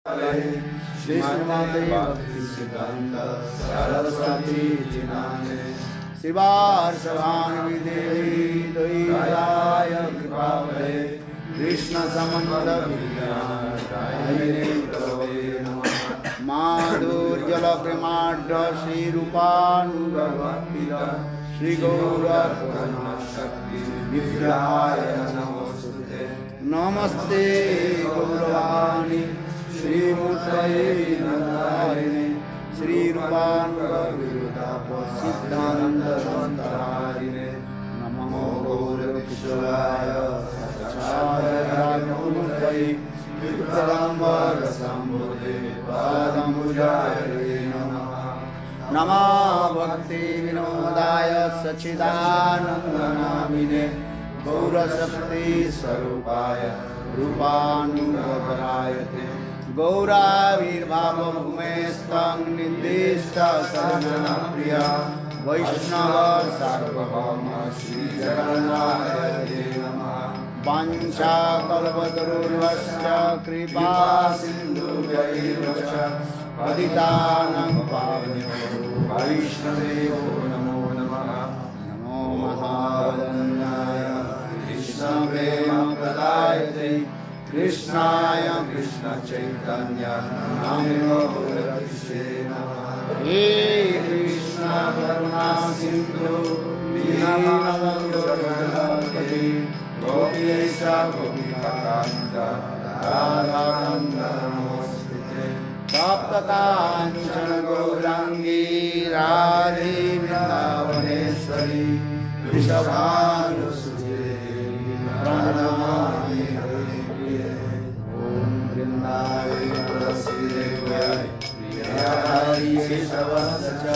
श्रीमते भक्ति सिद्धांत सरस्वती जिनाने शिवार्षभानुमि देवी द्वैताय कृपावहे कृष्ण समन्वत विद्यादायिने प्रभवे नमः। माधुर्जल प्रेमाढ्य श्रीरूपानुगवद्भिः श्रीगौरशक्ति विग्रहाय नमोस्तुते। नमस्ते गौरवाणी श्रीमूर्तये नंदारिणे श्रीरूपानुगविरुद्धापसिद्धान्तसंतरारिणे नमो गौरकिशोराय सच्चादरात्ममूर्तये विक्राम्बरसम्भुते पादमुजाय नमः। नमो भक्ति विनोदाय सच्चिदानन्दनामिने गौरशक्ति स्वरूपाय रूपानुगरायते गौराविर्भावभूमेस्तं निर्दिष्टशरणप्रिया वैष्णव सार्वभौम श्रीजगन्नाथाय नमः। वाञ्छाकल्पतरुर्भश्च कृपा सिन्धुभ्यैव पतितानां पावनेभ्यो वैष्णवेभ्यो नमो नमः। नमो महावदन्याय कृष्णप्रेमप्रदायते कृष्णाय कृष्ण चैतन्य नामिने नमः। हे कृष्ण करुणा सिंधु दीनबन्धो जगत्पते गोपीश गोपिकान्त राधाकान्त नमोस्तुते। तप्तकाञ्चन गौराङ्गी राधे वृन्दावनेश्वरी वृषभानुसुते प्रणमामि हरिप्रिये। ॐ वृन्दावै तुलसीदेव्यै प्रियायै केशवस्य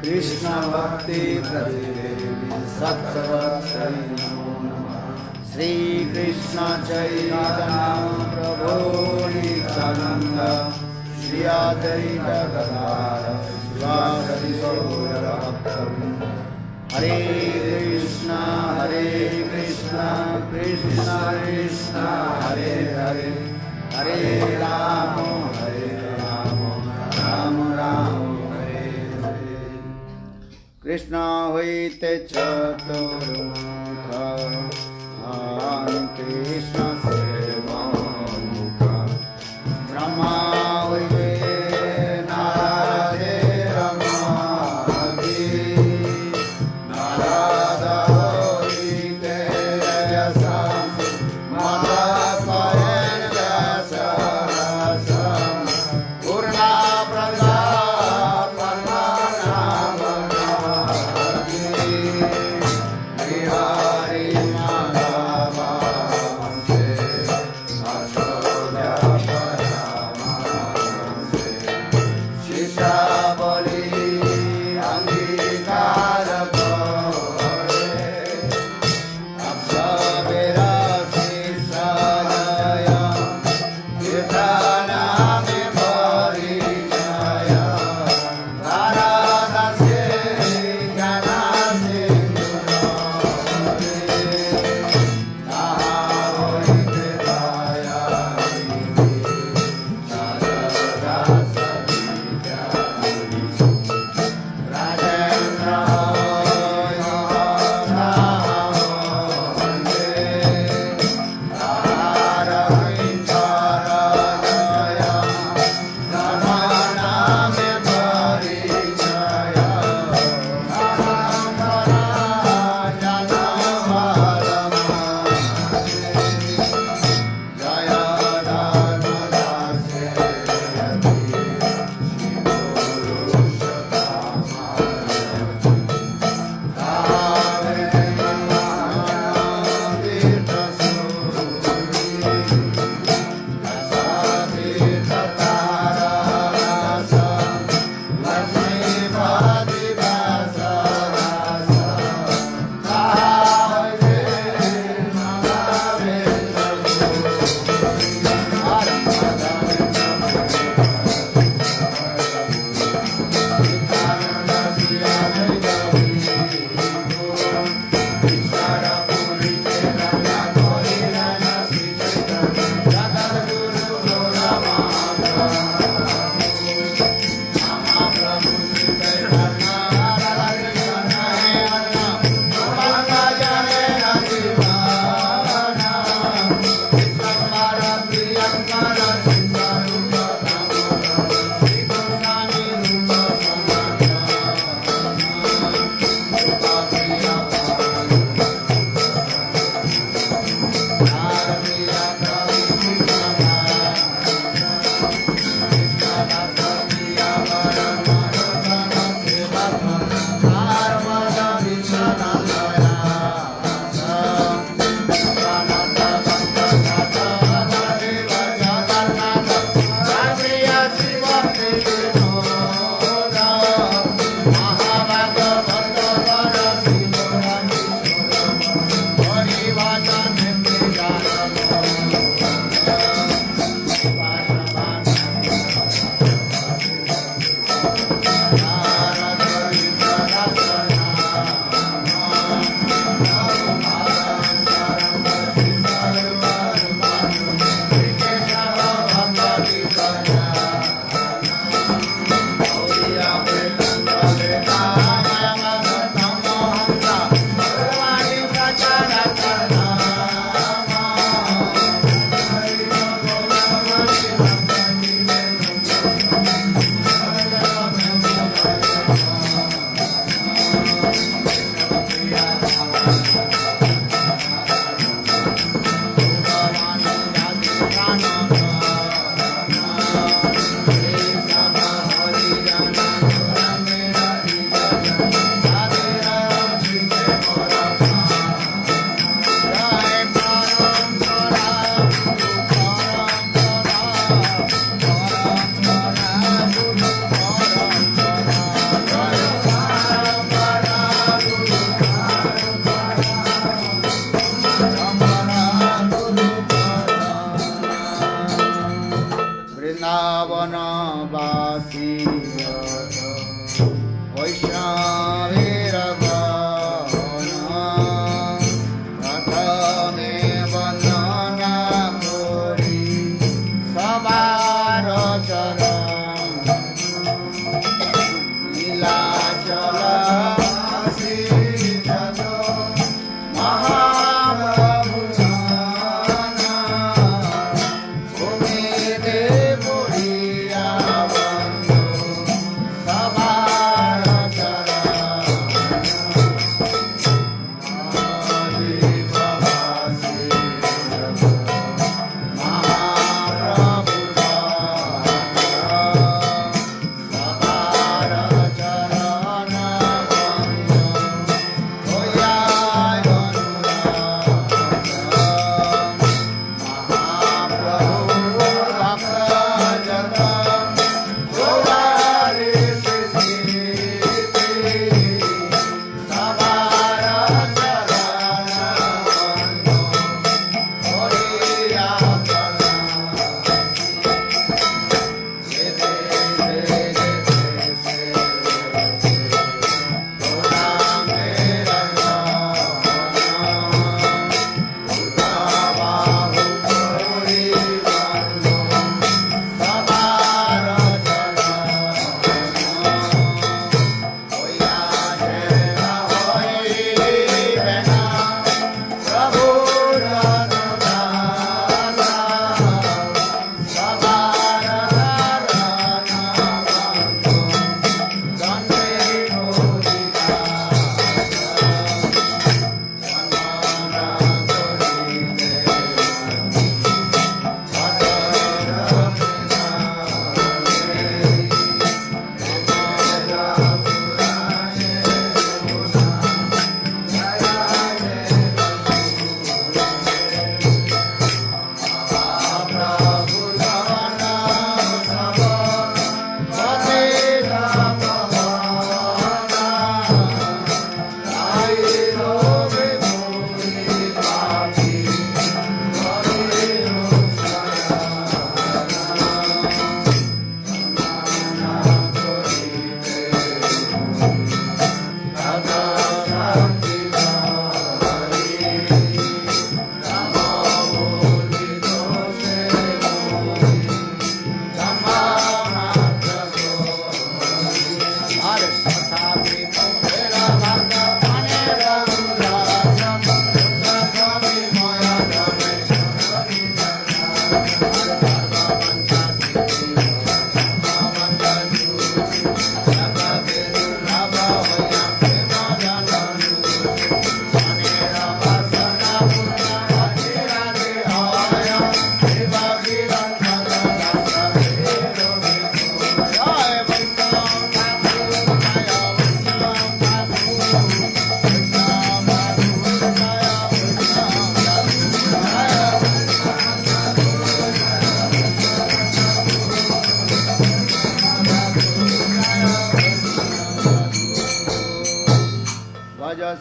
कृष्ण भक्ति प्रतिदेवी सत्सवत्सै नमो नमः। श्री कृष्ण चैतन्य प्रभु नित्यानंद श्री अद्वैत गदाधर शिवासादि गौरभक्तवृन्द। हरे कृष्ण कृष्ण कृष्ण हरे हरे हरे राम राम राम हरे हरे। कृष्ण होइते चतुर्मुख कृष्ण सेवमुख ब्रह्मा होइते नारदे रमादि नारद होइते यशं मदपयन दशरथं पूर्णा प्रसाद परमानंदि हरि माधव वृंदावनवासी वैष्णवेर प्रथमे वंदना करी सबार चरण नीलाचल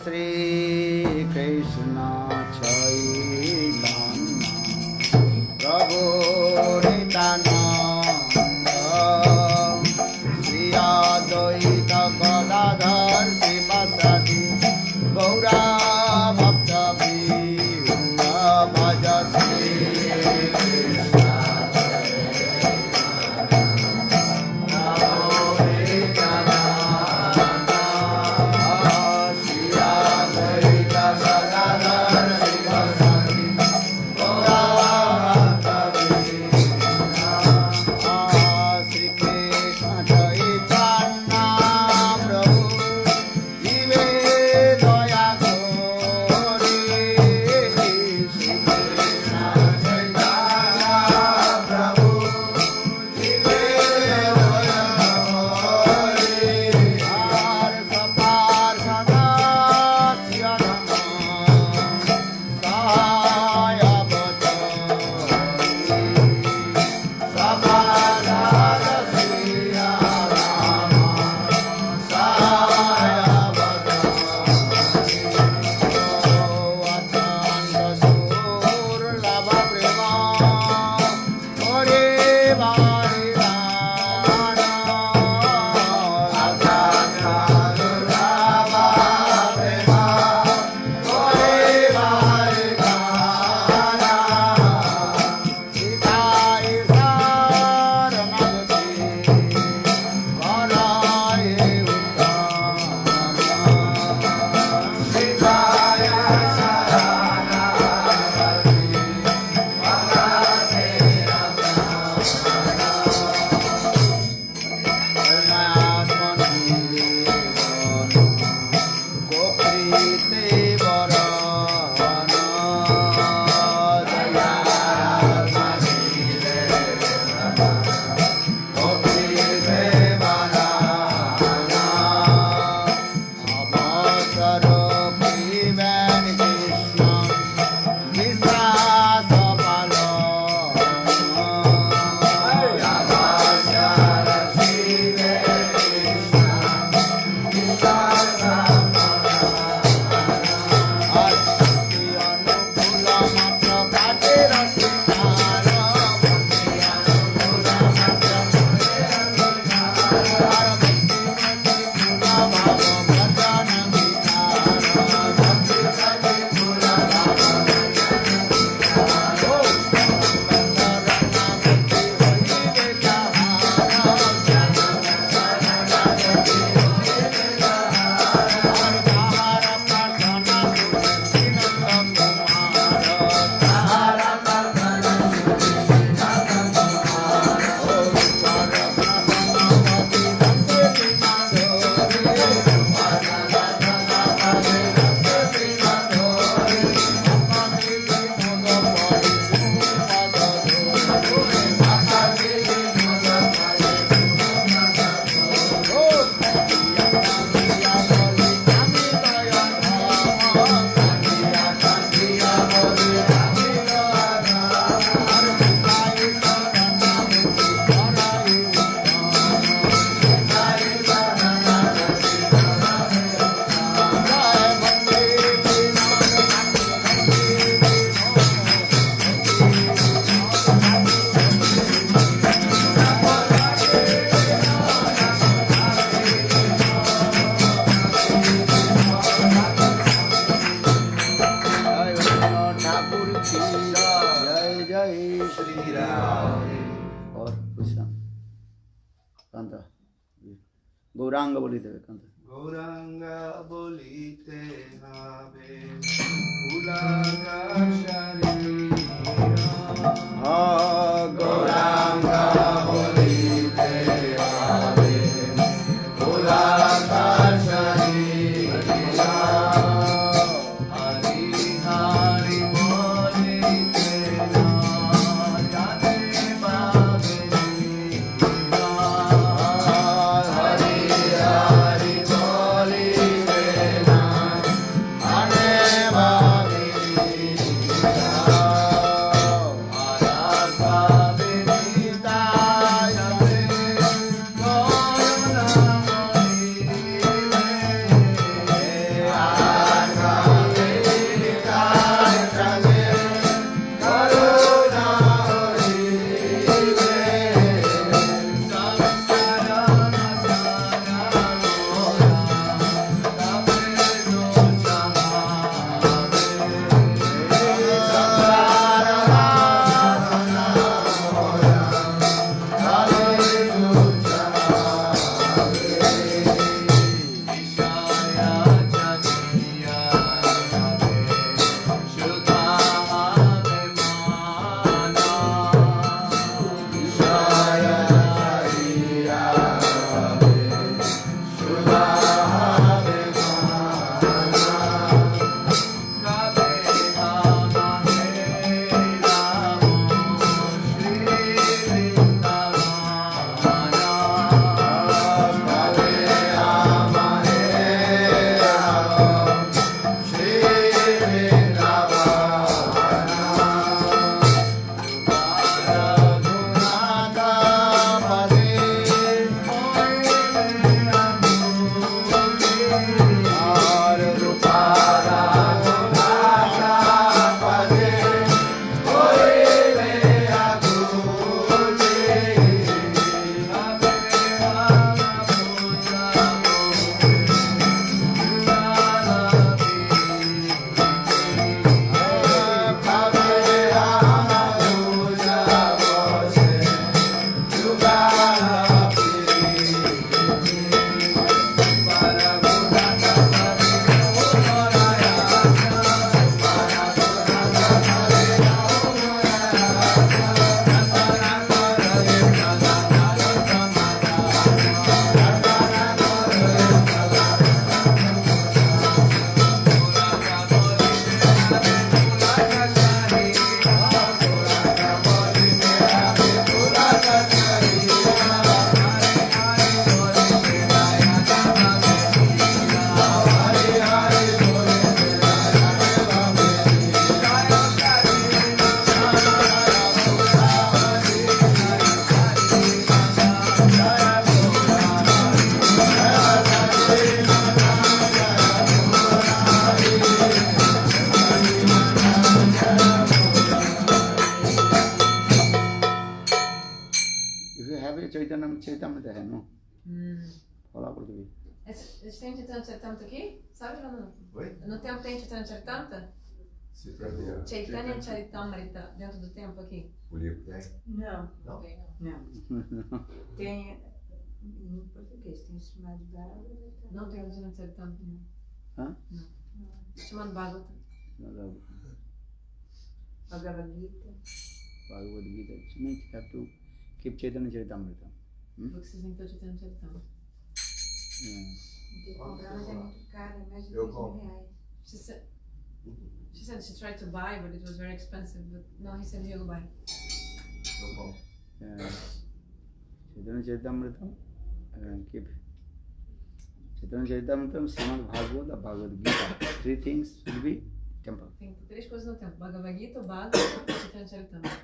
श्री कृष्ण चैतन्य प्रभु नित्यानंद श्री अद्वैत गदाधर शिवासादि गौरा भक्त वृंद भज श्री कृष्ण Radha কান্ত গৌরাঙ্গ বলিতে হবে কান্ত গৌরাঙ্গ বলিতে হবে ফুলাকাশারি গৌরাঙ্গ বলিতে হবে ফুলাকাশারি হরি হরি বলিতে না জানে হরি হরি বলিতে না আনে ভাবে Charitamrita है no? Fala português. Eles têm Chaitanya Charitamrita aqui? Sabe ou não? Oi? No templo tem Chaitanya Charitamrita? Chaitanya Charitamrita dentro do templo aqui? O livro tem? Não, Não? não. Tem em português, tem chamado Bhagavatam. Não tem Chaitanya Charitamrita. Hã? Não. Chamado Bhagavatam. Bhagavad Gita. Bhagavad Gita. It means you have to keep Chaitanya Charitamrita. Porque vocês têm que ter Chaitanya Charitamrita. Tem que comprar, mas é muito caro, é mais de Eu 2 compro. mil reais. She said she tried to buy, but it was very expensive. But no, he said he'll buy. Eu compro. Chaitanya Charitamrita. Keep Chaitanya Charitamrita, Srimad Bhagavad, Bhagavad Gita. 3 things will be temple. Tem 3 coisas no templo: Bhagavad Gita, o Bhagavatam e Chaitanya Charitamrita.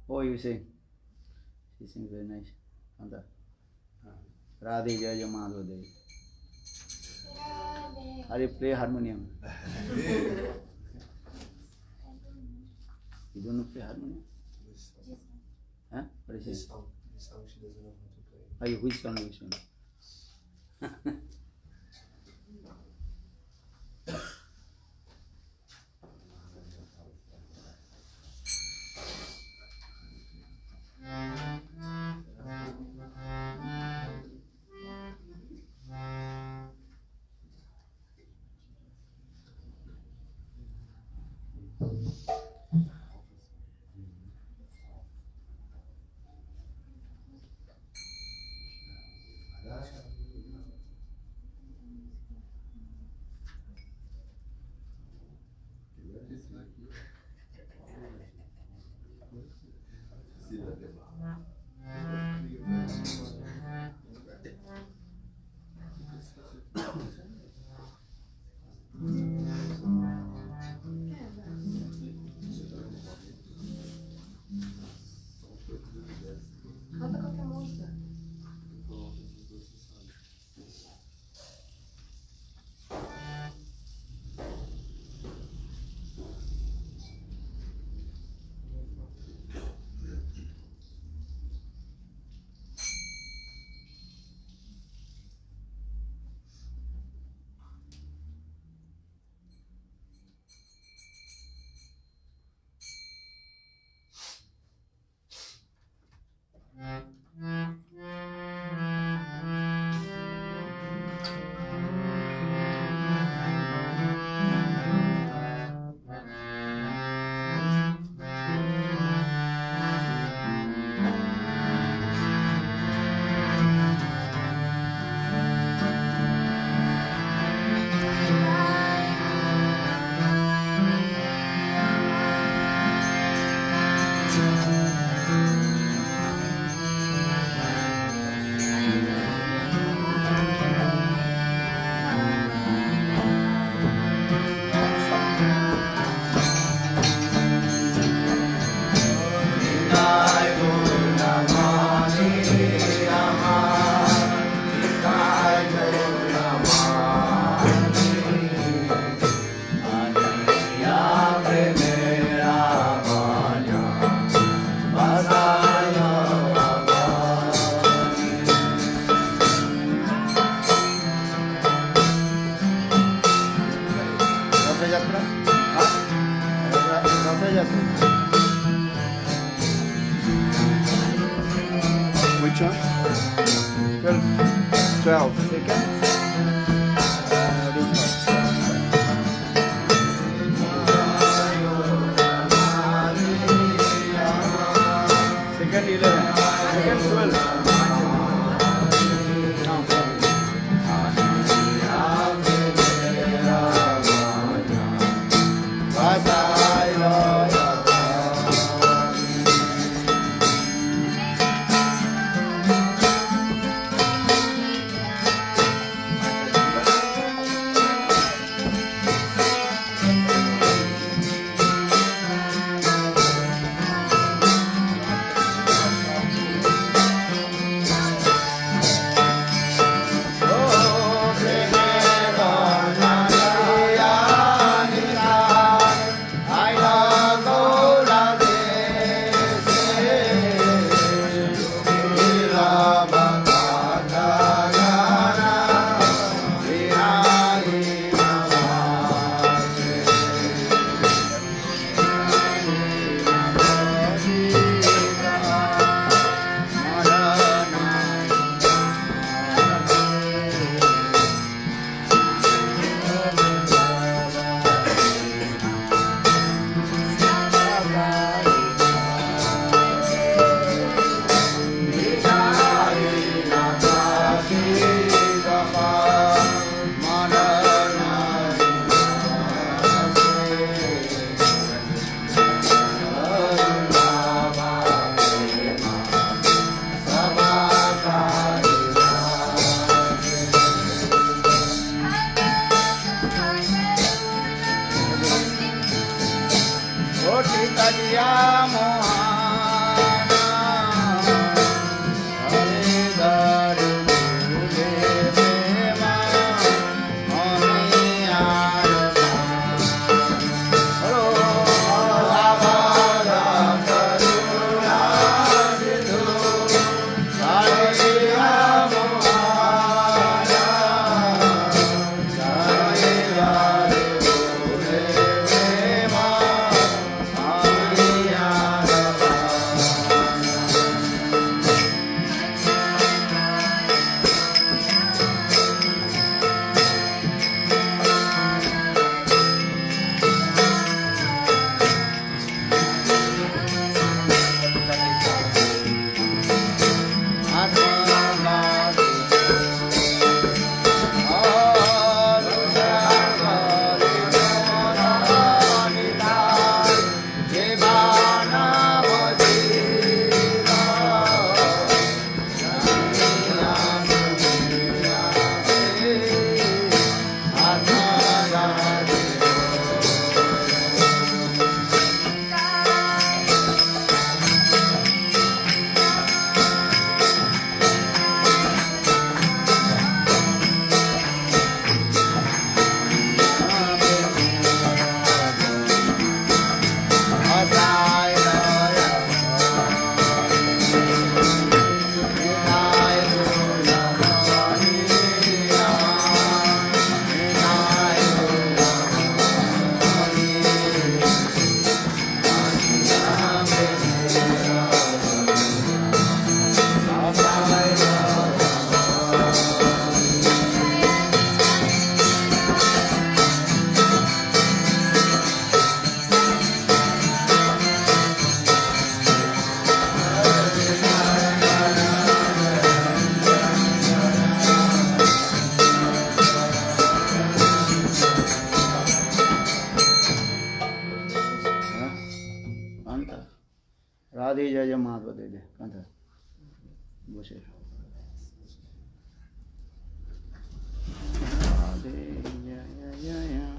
Oh, you sing. She sings very nice. Anta. Radhe Jaya Madhava Devi. Are you play harmonium? You don't know play harmonium? Huh? What is This it? song she doesn't know how to play. Are you which song you sing? Canta qualquer música. Rathyatra Rathyatra Which one? 12. Second? Second 11. Second 12. को दे दे कंधा बसे राधे या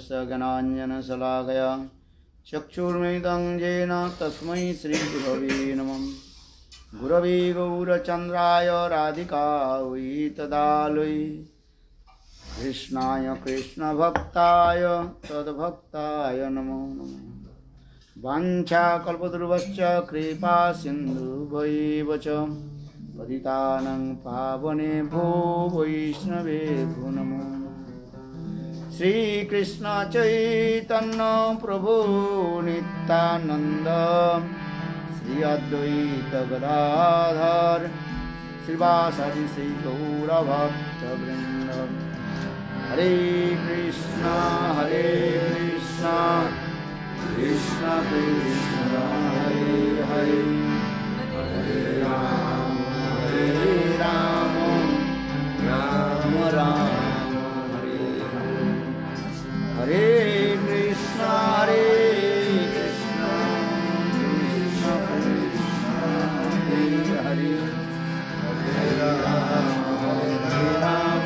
तस्य ज्ञानाञ्जनशलाकया चक्षुर्मिलितं येन तस्मै श्रीगुरवे नमः। गुरवे गौरचन्द्राय राधिकायै तदालयै कृष्णाय कृष्णभक्ताय तद्भक्ताय नमो नमः। वाञ्छाकल्पतरुश्च कृपा सिन्धुभैव च पतितानां पावनेभ्यो वैष्णवेभ्यो नमो नमः। श्रीकृष्ण चैतन्य प्रभु नित्यानन्द श्री अद्वैत गदाधर श्रीवासादि श्री गौरभक्तवृन्द। हरे कृष्णा कृष्ण कृष्ण हरे हरे, हरे राम राम राम हरे हरे। हरे कृष्ण कृष्ण कृष्ण हरे हरे, हरे Ram Ram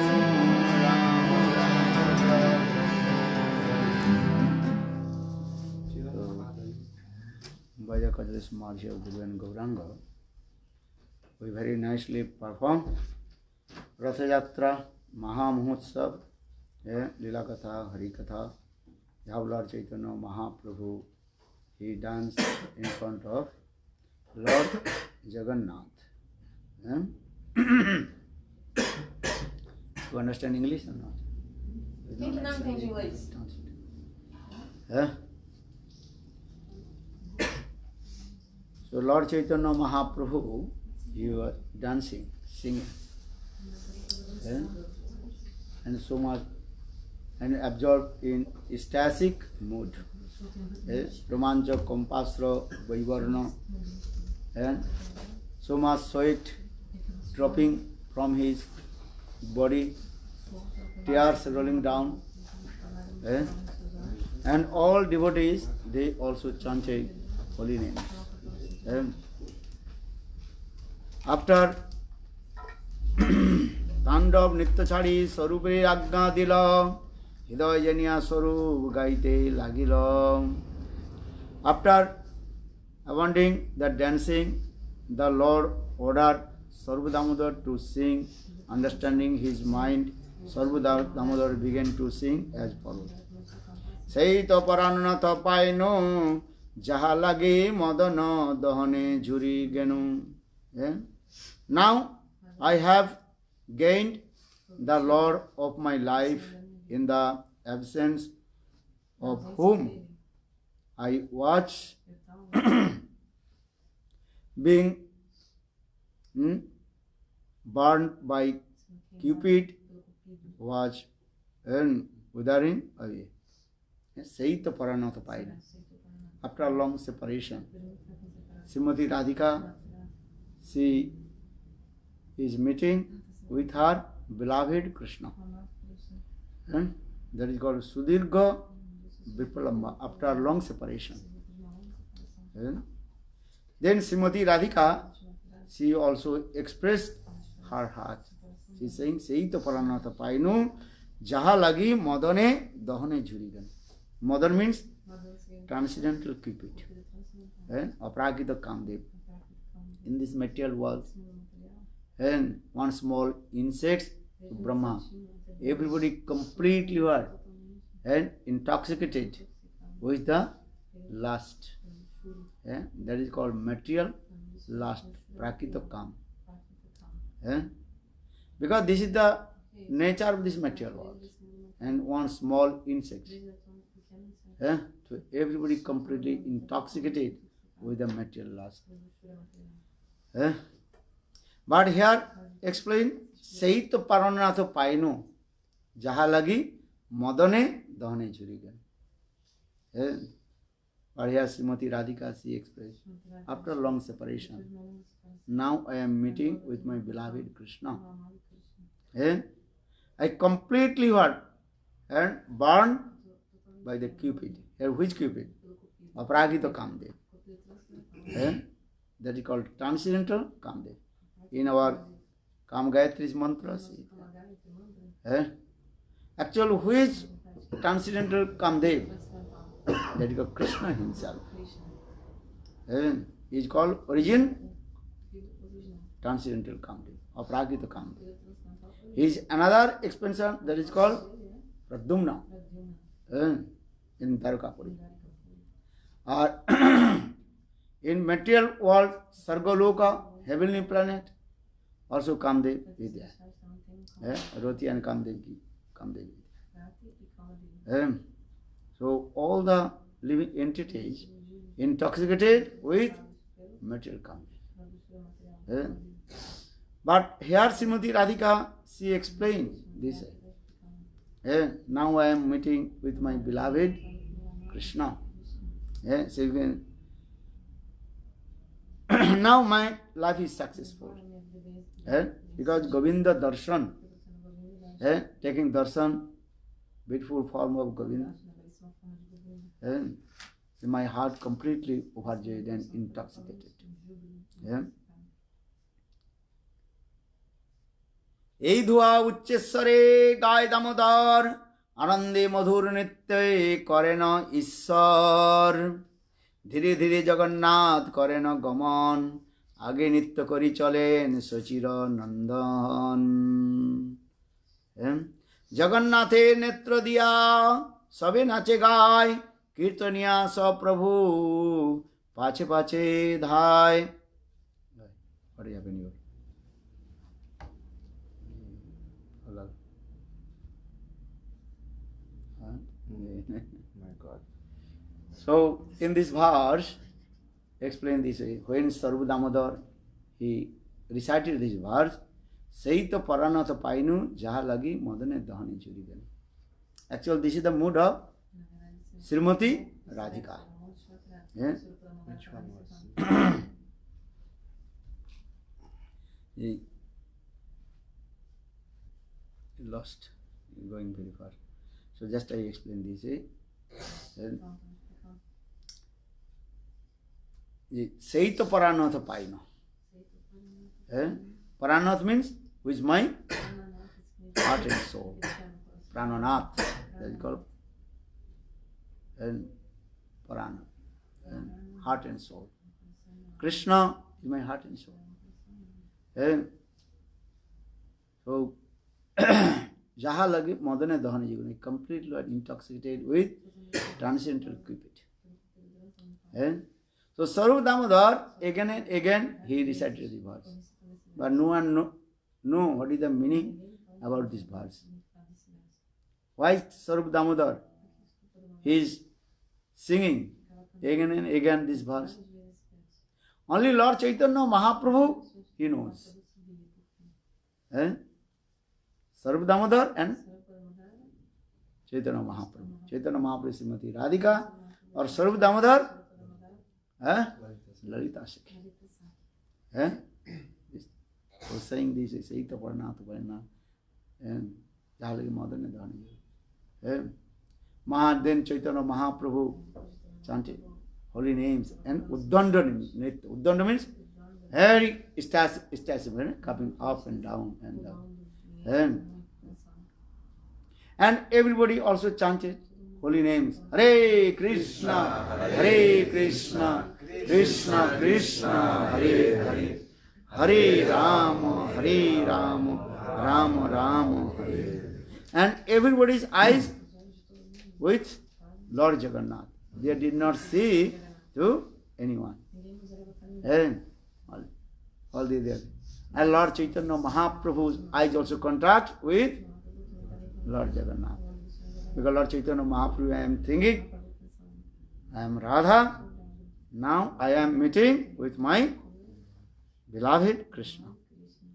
Vaja Kadris March of Dhruva and Gauranga, we very nicely performed Ratha Yatra, Maha Mahotsav, Lila Katha, Hari Katha. How Lord Chaitanya Mahaprabhu, he danced in front of Lord Jagannath. You understand English or not? Quem que não entende inglês? So Lord Chaitanya Mahaprabhu, he was dancing, singing, and so much, and absorbed in ecstatic mood. Romancha, Kompasra, Vaivarna, and so much sweat dropping from his body, tears rolling down, and all devotees, they also chanted holy names. After Tandav Nityachari Sarupe Agna Dila Hidayaniya Sarup Gaite Lagila. After abandoning the dancing, the Lord ordered Sarvadamodar to sing. Understanding his mind, Sarvadamodar began to sing as follows. Saito Paranatha Paino Jaha lage madana dahane jhuri genu. Now I have gained the Lord of my life, in the absence of whom I was being burned by Cupid, was withering away. Saita Paranatha Paina. After a long separation, Srimati Radhika, she is meeting with her beloved Krishna. And that is called Sudirga Vipalamba, after a long separation. Then Srimati Radhika, she also expressed her heart. She is saying, Saita Paranatha Painu, Jaha lagi madane dahane jhurigan. Mother means transcendental Cupid, Apragita Kamdev. In this material world, and one small insect, Brahma, everybody completely were and intoxicated with the lust. That is called material lust, Prakita Kam. Because this is the nature of this material world, and one small insect. So everybody completely intoxicated with the material lust. But here explain Saita Paranatha Paino Jaha lagi madane dahane jhurigan. But here Srimati Radhika, she expressed, after long separation, now I am meeting with my beloved Krishna. I completely hurt and burned by the Cupid. Here, which Cupid? Apragita Kamdev. That is called transcendental Kamdev. In our Kam Gayatri's mantra, actually, which transcendental Kamdev, that is called Krishna himself. He is called origin transcendental Kamdev, or Prakrita Kamdev. He is another expansion that is called Pradyumna in Dwarkapuri. Or in material world, Sargaloka, heavenly planet, also Kamdev is there. Roti and Kamdev. So all the living entities intoxicated with material Kamdev. But here Srimati Radhika, she explains this. Now I am meeting with my beloved Krishna. So you can now my life is successful. Because Govinda Darshan, taking darshan, beautiful form of Govinda, my heart completely overjoyed and intoxicated. এই ধোয়া উচ্চেশ্বরে গায় দামোদর আনন্দে মধুর নৃত্যে করেন ঈশ্বর ধীরে ধীরে জগন্নাথ করেন গমন আগে নৃত্য করি চলেন সচির নন্দন জগন্নাথের নেত্র দিয়া সবে নাচে গায় কীর্তনিয়া সপ্রভু পাছে পাছে ধায় My God. So in this verse, explain this way. When Sarva Damodar, he recited this verse, Saito Paranatha Painu Jaha Lagi Madane Dahani Churigan. Actually, this is the mood of Srimati Radhika. Yeah? Which one was? He lost. He's going very far. So just I explain this way. Saito Paranatha Paino. Paranath means with my heart and soul. Prananath, that is called Paranath, heart and soul. Krishna is my heart and soul. So, Jaha lagi madane dahani jiguni, completely intoxicated with transcendental cupid. So Sarva Damodar again and again he recited the verse, but no one know what is the meaning about this verse. Why Sarva Damodar he is singing again and again this verse? Only Lord Chaitanya Mahaprabhu he knows. Sarva Damodar and Chaitanya Mahaprabhu. Chaitanya Mahaprabhu Srimati Radhika or Sarva Damodar Lalita Sakhi. So saying this is Saita Paranatha Paina and Jahalagi Madane Dhani. Then Chaitanya Mahaprabhu chanted holy names and Uddandana. Uddandana means very stationary, coming up and down and down. And everybody also chanted holy names. Hare Krishna, Hare Krishna, Krishna Krishna, Hare Hare, Hare Rama, Hare Rama, Rama Rama, Hare. And everybody's eyes with Lord Jagannath. They did not see to anyone. And all the there. And Lord Chaitanya Mahaprabhu's eyes also contact with Lord Jagannath. Because Lord Chaitanya Mahaprabhu, I am thinking, I am Radha, now I am meeting with my beloved Krishna.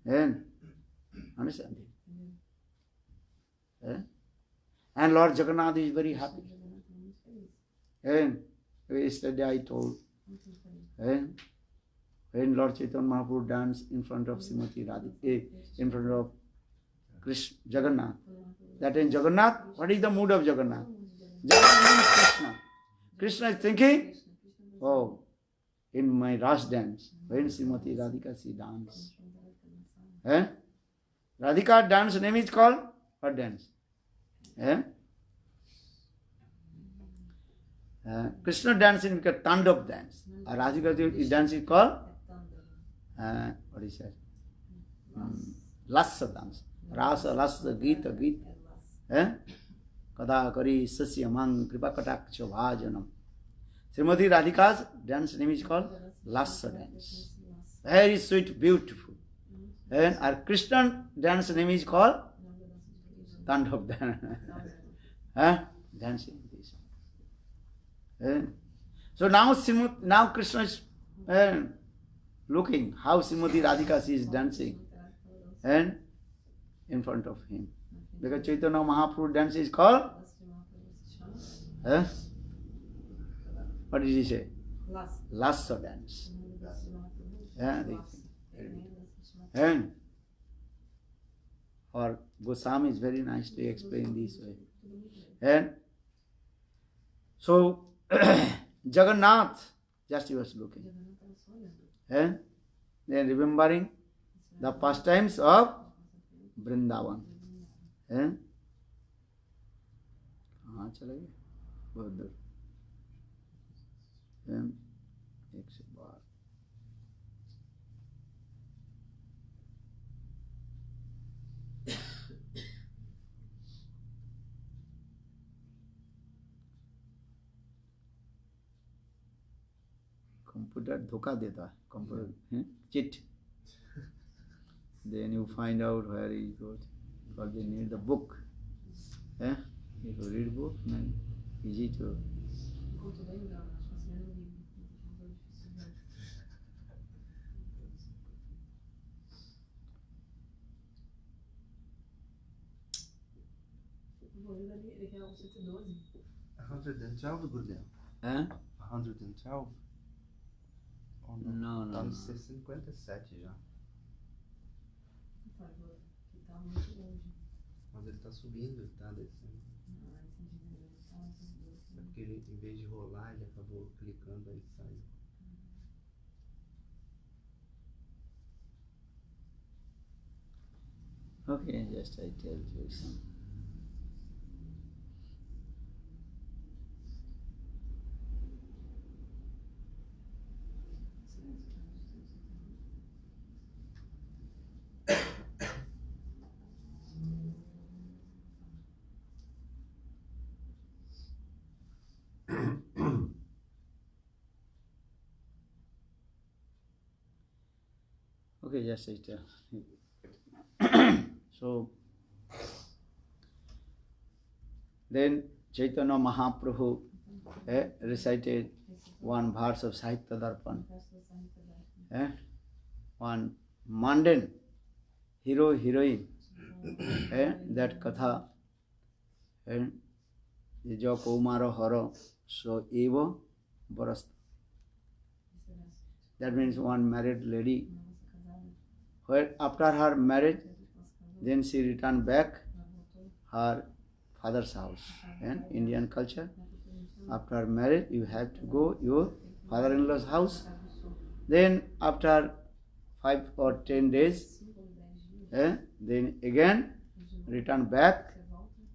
And understand it? And Lord Jagannath is very happy. And yesterday I told, when Lord Chaitanya Mahaprabhu danced in front of Srimati Radhika, in front of Krishna, Jagannath. That in Jagannath, what is the mood of Jagannath? Jagannath means Krishna. Krishna is thinking, oh, in my Ras dance, when Srimati Radhika she dance. Radhika dance name is called what dance? Krishna dancing is called Tandav dance. Radhika dance is called what is that? Lassa dance. Rasa, Lassa, Gita, Gita. Kada Kari, Sasya Mang, Kripa Katakcha Bhajanam. Srimati Radhika's dance name is called Lassa dance. Very sweet, beautiful. And our Krishna dance name is called Tandav dance. Dancing this. So now Krishna is looking how Srimati Radhika is dancing and in front of him. Because Chaitanya Mahaprabhu dance is called what did he say? Lassa dance. And or Goswami is very nicely explained this way. And so Jagannath just he was looking. And then remembering the pastimes of Vrindavan. And कहाँ चले गए? बहुत दूर. एक से बार. Computer धोखा देता है. Computer cheat. Then you find out where he goes. Because they need the book. If you read book, then easy to. Gurudev. 112? No. Tá no 57 já. Mas ele tá subindo, ele tá descendo. É porque ele, em vez de rolar, ele acabou clicando aí e saiu. Okay, just I tell you some. Okay, just I tell. So then Chaitanya Mahaprabhu recited one verse of Sahitya Darpan. One mundane hero, heroine, that katha, Jo Kaumara Haro, so Eva Barasta. That means one married lady, where after her marriage, then she returned back her father's house. In Indian culture, after marriage, you have to go your father-in-law's house. Then after 5 or 10 days, then again return back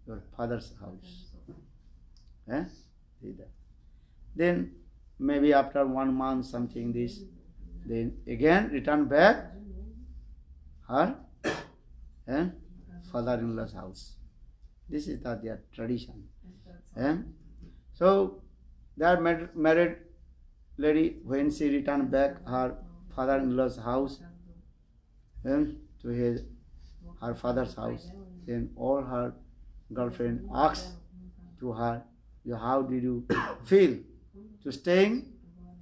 your father's house. Then maybe after 1 month something this, then again return back her father-in-law's house. This is their tradition. So that married lady, when she returned back her father-in-law's house, to her father's house, then all her girlfriend asked to her, how did you feel to staying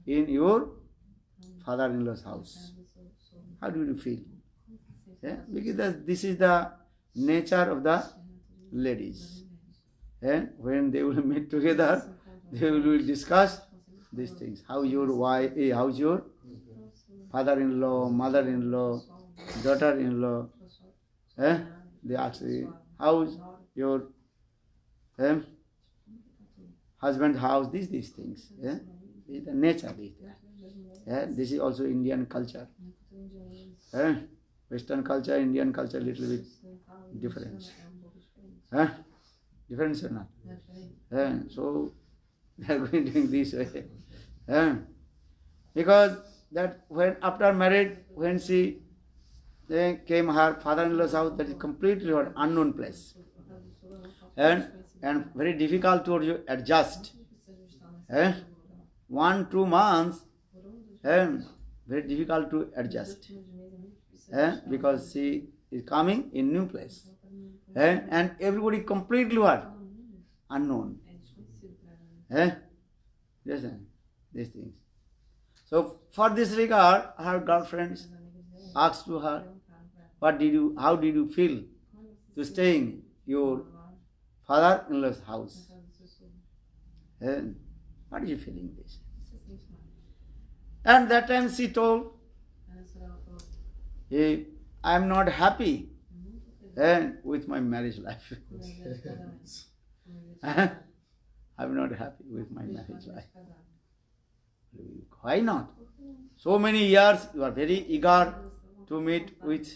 in your father-in-law's house? How do you feel? Because this is the nature of the ladies. When they will meet together, they will discuss these things. How your wife, how's your father-in-law, mother-in-law, daughter-in-law? They ask, how's your husband's house? These things. It's the nature. This is also Indian culture. Western culture, Indian culture, little bit difference. Difference or not? So They are going this way. Because that when after marriage, when she came her father-in-law's house, that is completely an unknown place. And very difficult to adjust. 1-2 months, very difficult to adjust. Because she is coming in new place. And everybody completely what? Unknown. Listen, these things. So for this regard, her girlfriends asked to her, how did you feel to staying your father-in-law's house? What are you feeling this? And that time she told, I am not happy with my marriage life. I am not happy with my marriage life. Why not? So many years you are very eager to meet with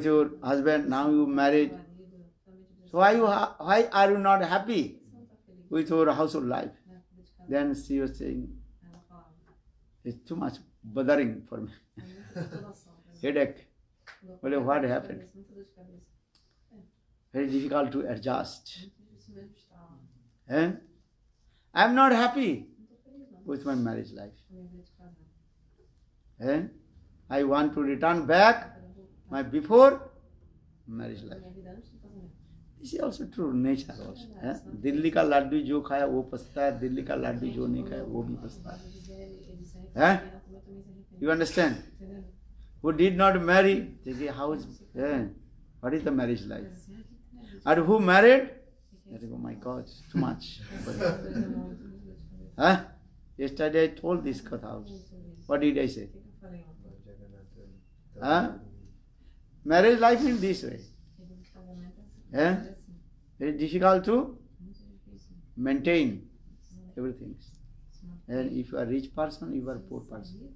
your husband. Now you married. So why are you not happy with your household life? Then she was saying, it's too much bothering for me. Headache. Well, what happened? Very difficult to adjust. And I am not happy with my marriage life. And I want to return back my before marriage life. This is also true nature also. Delhi का लड्डू जो खाया वो पछता है, दिल्ली का लड्डू जो नहीं खाया वो भी पछता है. You understand? Who did not marry, they say, what is the marriage life? And who married, they say, oh my God, too much. Yesterday I told this katha. What did I say? Marriage life in this way. Very difficult to maintain everything. And if you are a rich person, you are a poor person.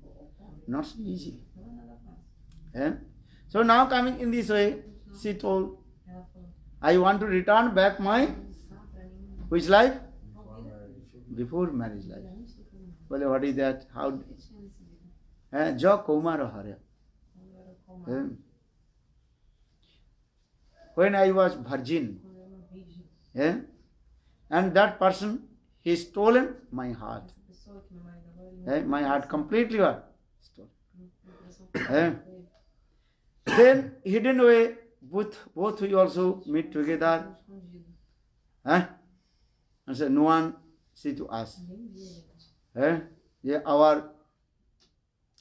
Not so easy. So now coming in this way, she told, I want to return back my which life? Before marriage life. Well, what is that? How? Jo Kumara Harya. When I was virgin, and that person, he stolen my heart. My heart completely was stolen. Then hidden away, both we also meet together. And so no one see to us. Our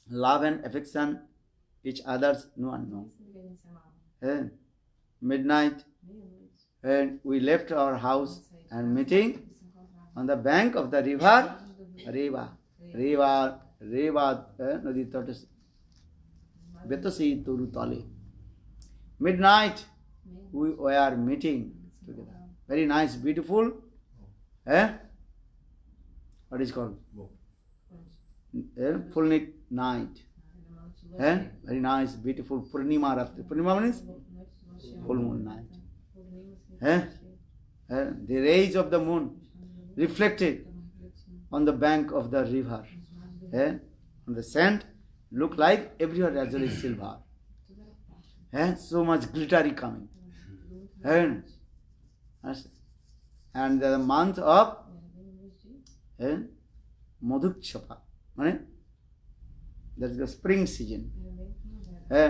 love and affection, each other's, no one knows. Midnight, and we left our house and meeting on the bank of the river Nadi Tatas Betasi Turutale. Midnight, we were meeting together. Very nice, beautiful. What is called? Full night. Very nice, beautiful Purnima Ratri. Purnima means full moon night. The rays of the moon reflected on the bank of the river. On the sand, look like everywhere actually silver. So much glittery coming. And the month of Madhukshapa. That is the spring season.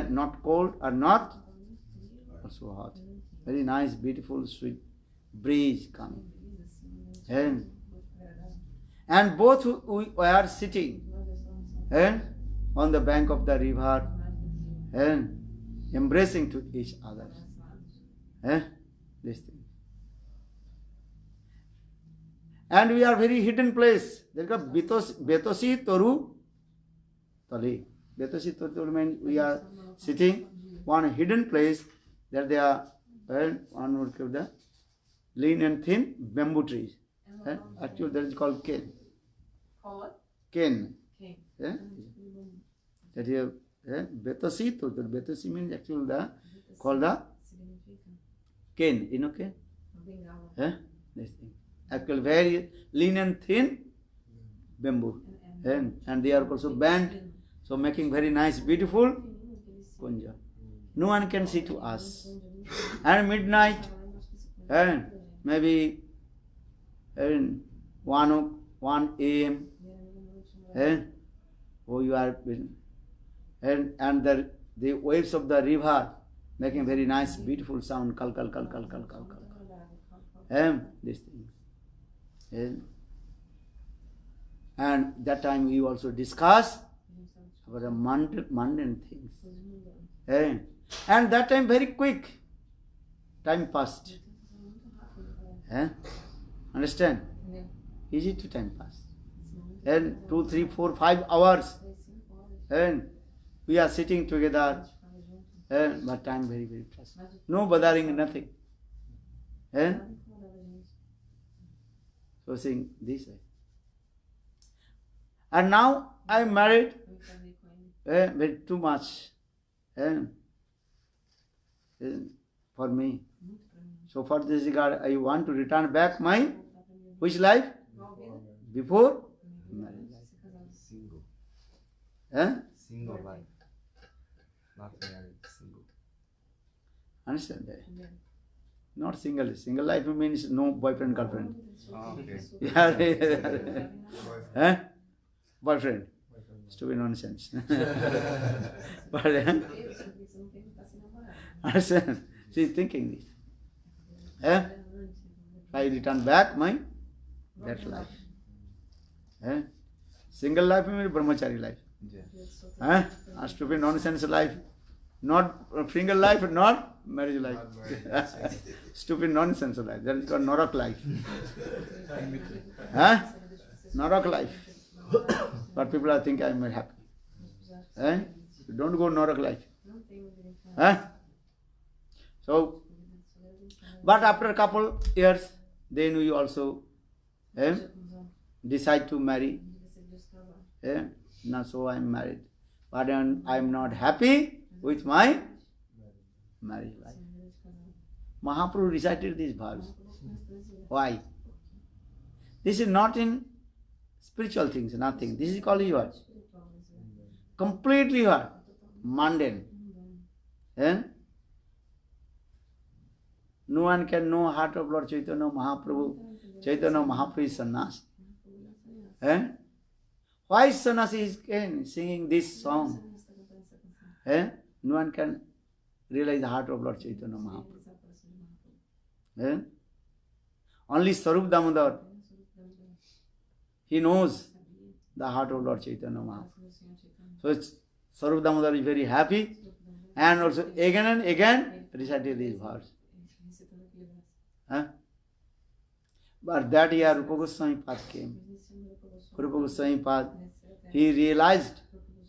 Not cold or not also hot. Very nice, beautiful, sweet breeze coming. And both we were sitting on the bank of the river and embracing to each other. This thing. And we are very hidden place. There is Betosi Toru Tali. Betosi Toru means we are sitting one hidden place. There they are one would give the lean and thin bamboo trees. Actually that is called cane. Cane. That is Betosi Toru. Betosi means actually called the cane. You know cane? this thing. Actually very lean and thin bamboo. And they are also bent, so making very nice, beautiful kunja. No one can see to us. And midnight, and maybe 1 a.m. Oh, you are, and the waves of the river making very nice, beautiful sound, kal kal kal kal kal kal kal. This thing. And that time we also discuss about the mundane things. And that time very quick, time passed. Understand? Easy to time pass. And 2, 3, 4, 5 hours. And we are sitting together. But time very, very fast. No bothering, nothing. So saying this way. And now I am married. Very too much. For me. So for this regard, I want to return back my which life? Before marriage life. Single. Single life. Not married, single. Understand that? Not single. Single life means no boyfriend, girlfriend. Oh, okay. Boyfriend. Stupid nonsense. But understand? She is thinking this. I return back my that life. Single life means brahmachari life. Yeah. Stupid nonsense life. Not single life, not marriage life. Stupid nonsense life. That is called Narak life. Narak life. But people are thinking I am happy. Don't go Narak life. So, but after a couple years, then we also decide to marry. Now so I am married. But I am not happy with my marriage life. Mahaprabhu recited this verse. Why? This is not in spiritual things, nothing. This is called what? Completely what? Mundane. No one can know heart of Lord Chaitanya Mahaprabhu. Chaitanya Mahaprabhu is sannyas. Why sannyasi is singing this song? No one can realize the heart of Lord Chaitanya Mahaprabhu. Only Sarup Damodar, he knows the heart of Lord Chaitanya Mahaprabhu. So Sarup Damodar is very happy and also again and again recited this verse. But that year Rupa Goswami Pad came. Rupa Goswami Pad, he realized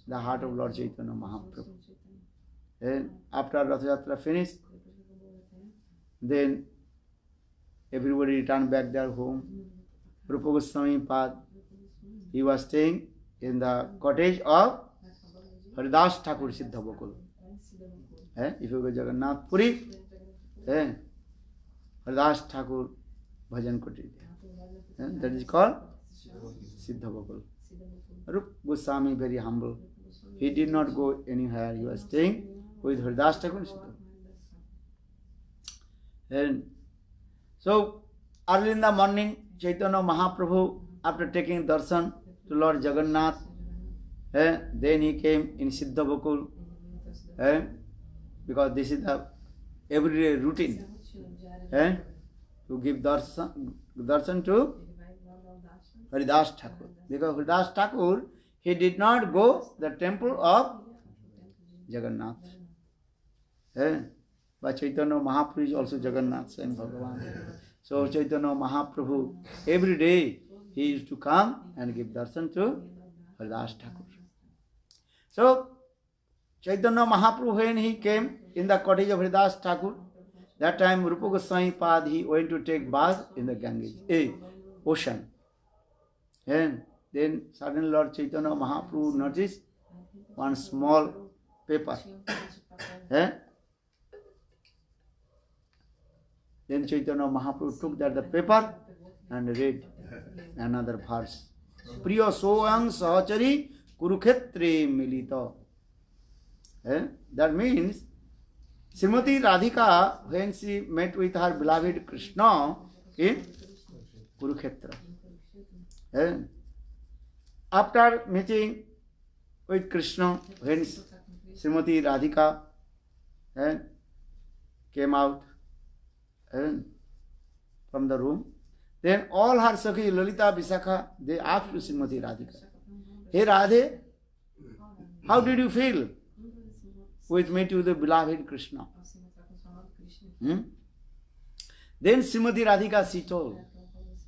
the heart of Lord Chaitanya Mahaprabhu. And after Rath Yatra finished, then everybody returned back their home. Rupa Goswami Pad, he was staying in the cottage of Haridas Thakur Siddha Bakul. If you go to Jagannath Puri, Haridas Thakur Bhajan Koti. That is called Siddha Bakul. Rupa Goswami very humble. He did not go anywhere. He was staying with Haridas Thakur Siddha. And so early in the morning, Chaitanya Mahaprabhu, after taking darshan to Lord Jagannath, then he came in Siddha Bakul, because this is the everyday routine, to give darshan to Haridas Thakur. Because Haridas Thakur, he did not go the temple of Jagannath. But Chaitanya Mahaprabhu is also Jagannath and Bhagavan. So Chaitanya Mahaprabhu, every day he used to come and give darshan to Haridas Thakur. So Chaitanya Mahaprabhu, when he came in the cottage of Haridas Thakur, that time Rupa Goswami Pad, he went to take bath in the Ganges, ocean. And then suddenly Lord Chaitanya Mahaprabhu noticed one small paper. Then Chaitanya Mahaprabhu took that the paper and read another verse. Priya soyang sahachari kurukshetre milita. That means Srimati Radhika, when she met with her beloved Krishna in Kurukshetra. After meeting with Krishna, when Srimati Radhika came out from the room, then all her Sakhi, Lalita, Visakha, they asked to Srimati Radhika, "Hey Radhe, how did you feel with meeting with the beloved Krishna?" Then Srimati Radhika, she told,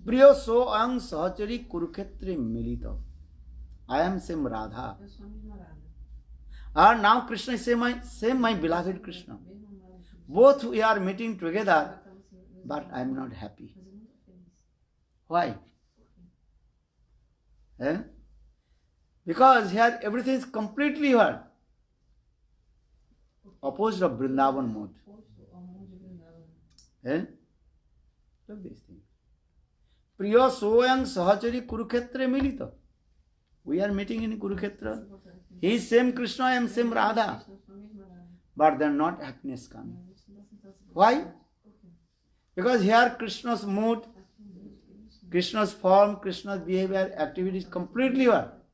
"Priya so ang sahachari kurukshetre milita." I am same Radha. And now Krishna is same my beloved Krishna. Both we are meeting together, but I am not happy. Why? Because here everything is completely what? Opposite of Vrindavan mode. Look this thing. Priya soyang sahachari kurukshetre milita. We are meeting in Kurukshetra. He is same Krishna, I am same Radha. But there not happiness coming. Why? Because here Krishna's mood, Krishna's form, Krishna's behavior, activity is completely what?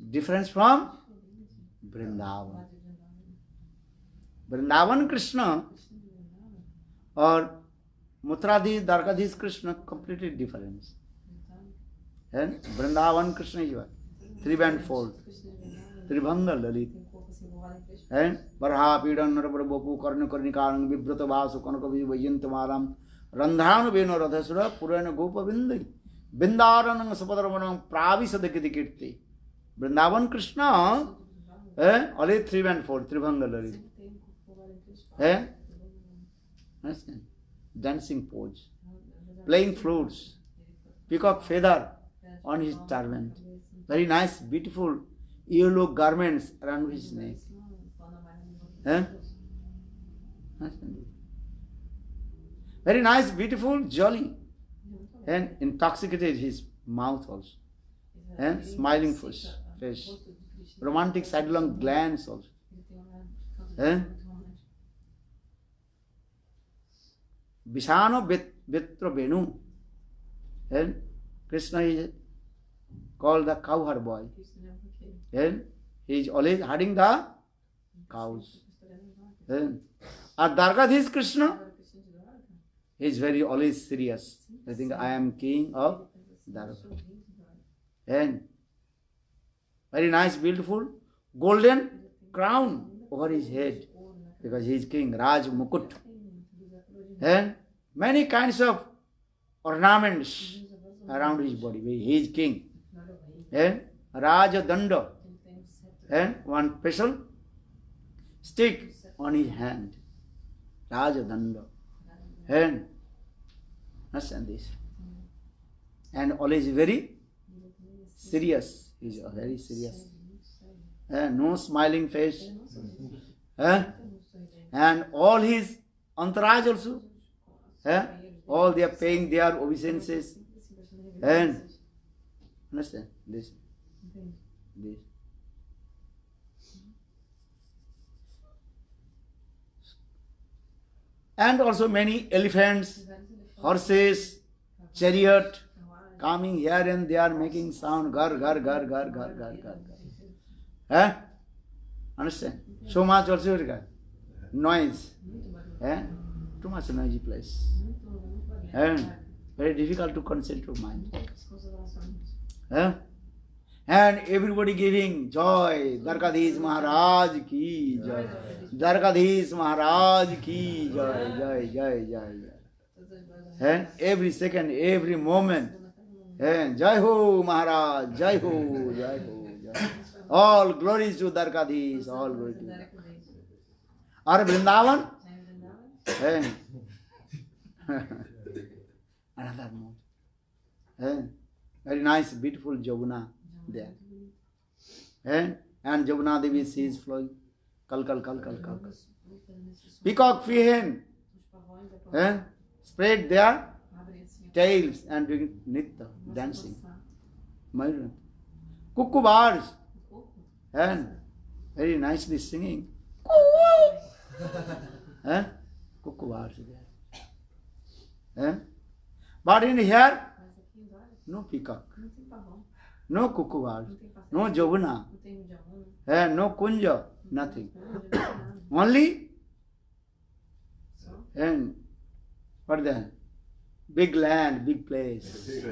Different from Vrindavan. Vrindavan Krishna or Mutradi, Darkadhish Krishna, completely different. And Vrindavan Krishna is what? Three-band-fold. Tribhanga Lalit. And Varha Pidan Narabraboku Karna Karnikarang Vibrata Vasu Kanakavi Vajintamaram Randhanu Veno Radhasura Purana Gopa Vindi Bindaranang Sapadaranang Pravisadakiti Kirti. Vrindavan Krishna only three-band-fold, Tribhanga Lalit. Dancing pose, playing flutes, peacock feather on his turban, very nice, beautiful yellow garments around his neck. Very nice, beautiful, jolly, and intoxicated his mouth also, and smiling face, romantic sidelong glance also. Vishano Vitra Venu. And Krishna is called the cowherd boy. And he is always herding the cows. And Darkadhish Krishna, he is very always serious. I think I am king of Dwarka. And very nice, beautiful, golden crown over his head. Because he is king, Raj Mukut. And many kinds of ornaments around his body. He is king. And Raja Danda. And one special stick on his hand. Raja Danda. And understand this. And always very serious. He is very serious. And no smiling face. And all his entourage also. All they are paying their obeisances. And understand this. And also many elephants, horses, chariot coming here and they are making sound. Gar, gar, gar, gar, gar, gar, gar. Understand? So much also noise. Too much noisy place. And very difficult to concentrate mind. And everybody giving joy. Darkadhish Maharaj ki joy. Darkadhish Maharaj ki joy. Joy, joy, joy, joy. And every second, every moment. And Jai Ho Maharaj, Jai Ho, Jai Ho, Jai Ho. All glories to Darkadhish, all glory to Darkadhish. Or Vrindavan? Another mode. Very nice, beautiful Jamuna there. And Jamuna Devi sea is flowing. Kal, kal, kal, kal, kal. Peacock Fihen. spread their Abrem assim. tails and begin nitya, dancing. Mayur. Cuckoo birds and very nicely singing. Eh? Cuckoo birds there. Eh? But in here, Mas aqui em Dória no peacock, não tem pavão, no cuckoo birds, não tem passarinho, no jovuna, não tem mundial, no kunja, nothing. não tem nada. Only Só and what the big land, big place,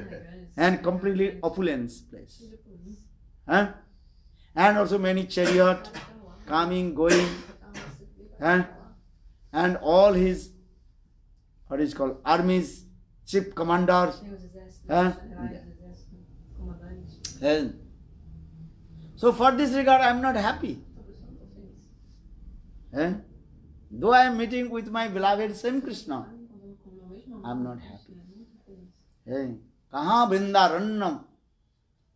and completely opulence place. Huh? And also many chariot coming, going, and all his what is called armies, chief commanders. tem os exércitos, Hã? generais, exércitos, comandantes. And so for this regard, I am not happy. Então, por isso eu não estou feliz. Eh? Though I am meeting with my beloved same Krishna, Quando eu com o meu mesmo amor, I'm not eu happy. não estou feliz. eh? Kaha Vrindaranam?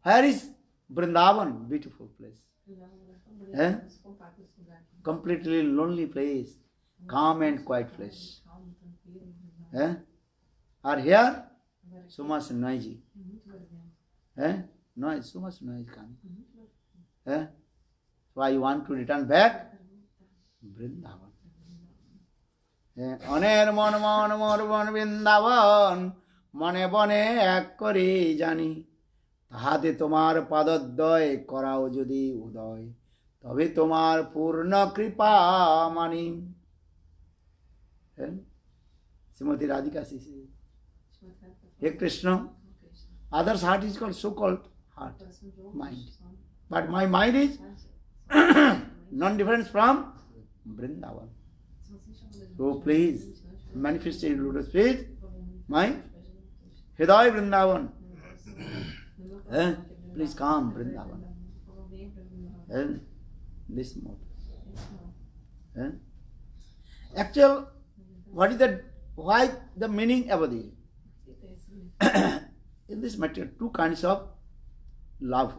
Where is Vrindavan? Beautiful place. Eu já não tão bonito, Hã? não se compara com esse lugar aqui. Completely lonely place. Calm and quiet place. Calmo, tranquilo, Eh? Or here, agora aqui so much noisy. é muito barulhento. Eh? Noise, so much noise coming. É muito barulhento. Eh? So I want to return back Vrindavan. অনের মন মন মোর বন বৃন্দাবন মনে বনে এক করে জানি তাহাতে তোমার পাদদ্বয় করাও যদি উদয় তবে তোমার পূর্ণ কৃপা মানি শ্রীমতী রাধিকা শিশি হে Krishna others heart is called so called heart mind but my mind is non different from Vrindavan. So please manifest your lotus feet, my Hridaya Vrindavan. Please come Vrindavan. This mode. Actual, what is the why the meaning about this? In this material, two kinds of love.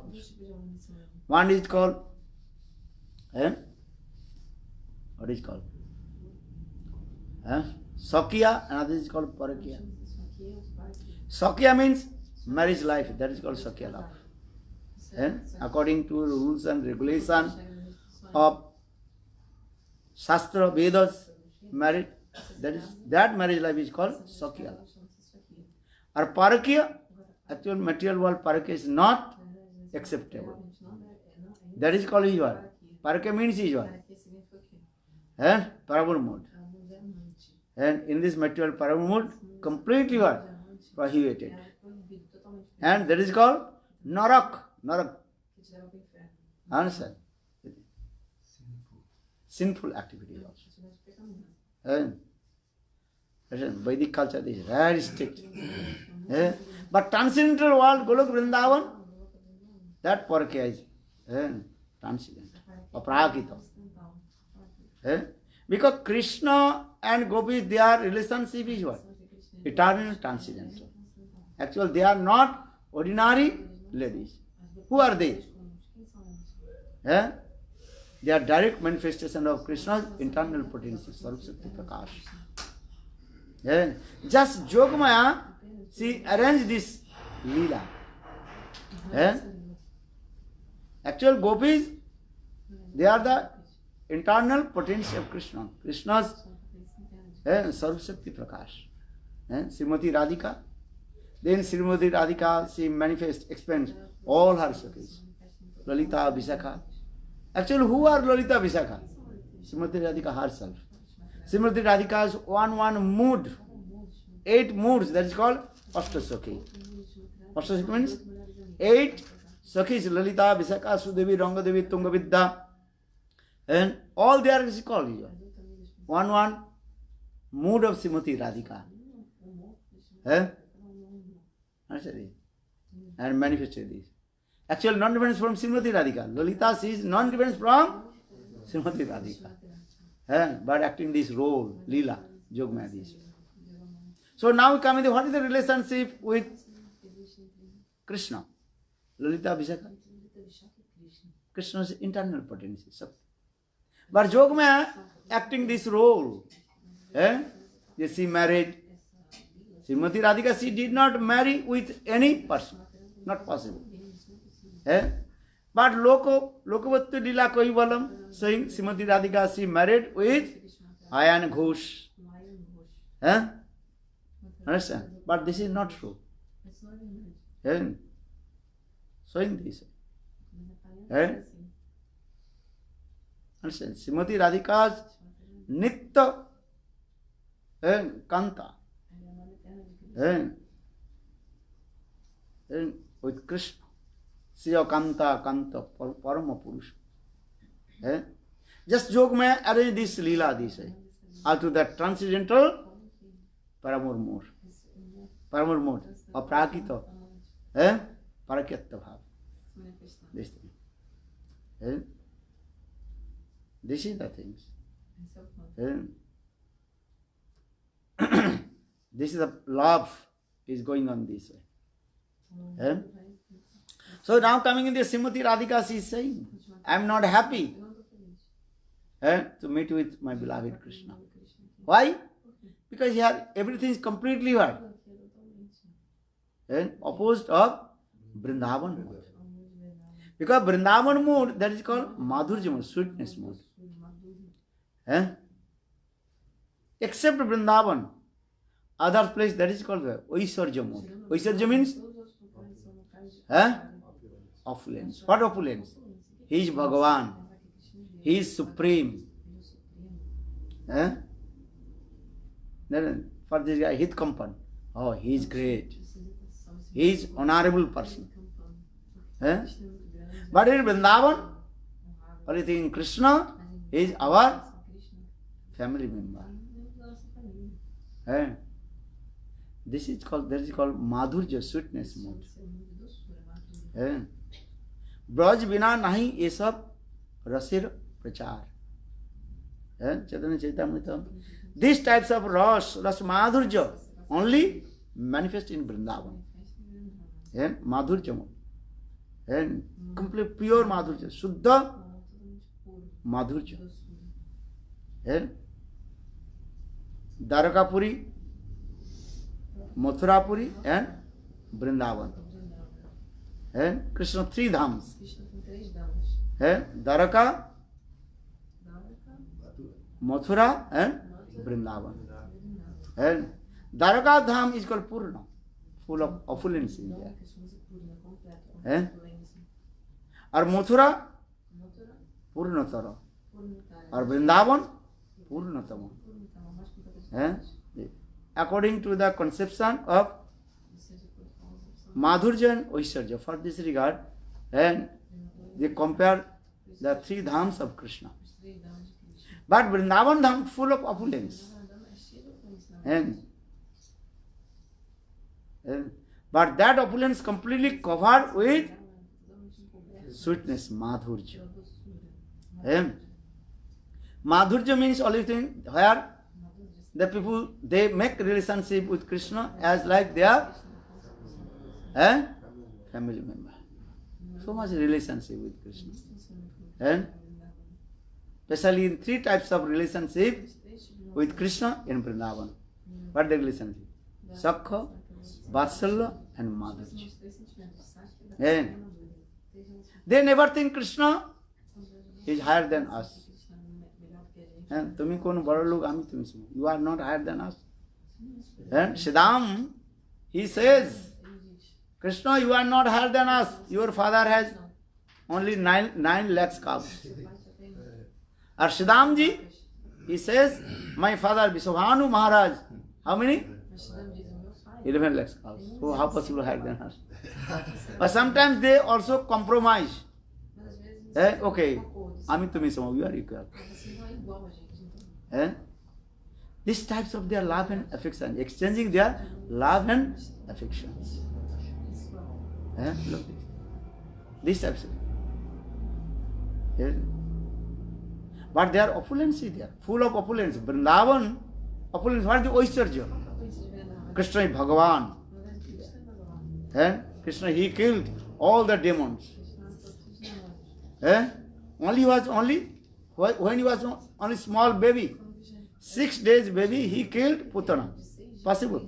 One is called what is called? Sakya, another is called Parakya. Sakya means marriage life, that is called Sakya love. According to rules and regulation of Shastra, Vedas, marriage, that marriage life is called Sakya love. Or Parakya, actual material world Parakya is not acceptable. That is called Ijwar. Parakya means Ijwar. Parabur mode. And in this material parabur mode, completely what? Prohibited. And that is called Narak. Narak. Understand? Sinful activities also. And Vedic culture is very strict. But transcendental world, Golok Vrindavan, that Parakya is transcendent. Aprakita. Because Krishna and Gopis, their relationship is what? Eternal, transcendental. Actually, they are not ordinary ladies. Who are they? They are direct manifestation of Krishna's internal potency, Sarvashakti Prakash. Just Yogamaya, she arranged this Leela. Actual Gopis, they are the internal potency of Krishna. Krishna's Sarvashakti Prakash. Srimati Radhika. Then Srimati Radhika, she manifests, expands all her Sakhis. Lalita, Visakha. Actually, who are Lalita, Visakha? Srimati Radhika herself. Srimati Radhika's one mood. 8 moods, that is called Ashtasakhi. Ashtasakhi means 8 Sakhis. Lalita, Visakha, Sudevi, Rangadevi, Tungavidya. And all they are called one mood of Srimati Radhika. And manifested this. Actually, non-difference from Srimati Radhika. Lalita, she is non-difference from Srimati Radhika. But acting this role, Leela, Yogmaya this. So now we come in what is the relationship with Krishna? Lalita Vishakha. Krishna's internal potency. But Yogmaya acting this role. She married Srimati Radhika, she did not marry with any person. Not possible. But Lokavatti Lila Koivalam saying Srimati Radhika, she married with Ayan Ghosh. Understand? But this is not true. Showing this. Understand? Srimati Radhika's Nitya Kanta with Krishna. Siya Kanta Parama Purusha. Just joke mein arrange this Leela this all to that transcendental Paramur mode. Paramur mode. Aprakita. Parakyatta bhav. This thing. This is the things. This is the love is going on this way. So now coming in the Srimati Radhika, she is saying, I am not happy to meet with my beloved Krishna. Why? Because here everything is completely what? Opposed of Vrindavan mood. Because Vrindavan mood, that is called Madhurya mood, sweetness mood. Except Vrindavan, other place that is called the Oisarja mood. Oisarja means opulence. What opulence? He is Bhagavan. He is supreme. Then for this guy, Hit Kampan. Oh, he is great. He is honorable person. But in Vrindavan, or you think Krishna is our family member. This is called Madhurya, sweetness mode. Braj बिना नहीं ये सब रसिर प्रचार. चैतन्य चैतन्य. These types of ras madhurya only manifest in Vrindavan. Madhurya mode. And complete pure madhurya, Shuddha madhurya. Dwarakapuri, Mathurapuri and Vrindavan. Krishna three dhams. Dwaraka, Mathura and Vrindavan. And Dwaraka dham is called Purna, full of opulence in there. और मथुरा पूर्णतर और Vrindavan पूर्णतम. According to the conception of Madhurya and Oisarja, for this regard, and they compare the three dhams of Krishna. But Vrindavan dham full of opulence. But that opulence completely covered with sweetness, Madhurya. Madhurya means only thing where the people, they make relationship with Krishna as like their family member. So much relationship with Krishna. And especially in three types of relationship with Krishna in Vrindavan. What the relationship? Sakha, Vatsalya and Madhurya. And they never think Krishna is higher than us. And tumi kono bada log ami tumi suno. You are not higher than us. And Siddham, he says, Krishna, you are not higher than us. Your father has only 9 lakhs cows. Or Siddhamji, he says, my father Viswabhanu Maharaj, how many? 11 lakhs cows. So how possible higher than us? But sometimes they also compromise. Okay, ami tumi suno, you are equal. These types of their love and affection, exchanging their love and affection. Look, these types. But their opulence is there, full of opulence. Vrindavan, opulence. What is the Oisarja? Krishna is Bhagavan. Krishna, he killed all the demons. When he was only small baby, 6 days baby, he killed Putana. Possible?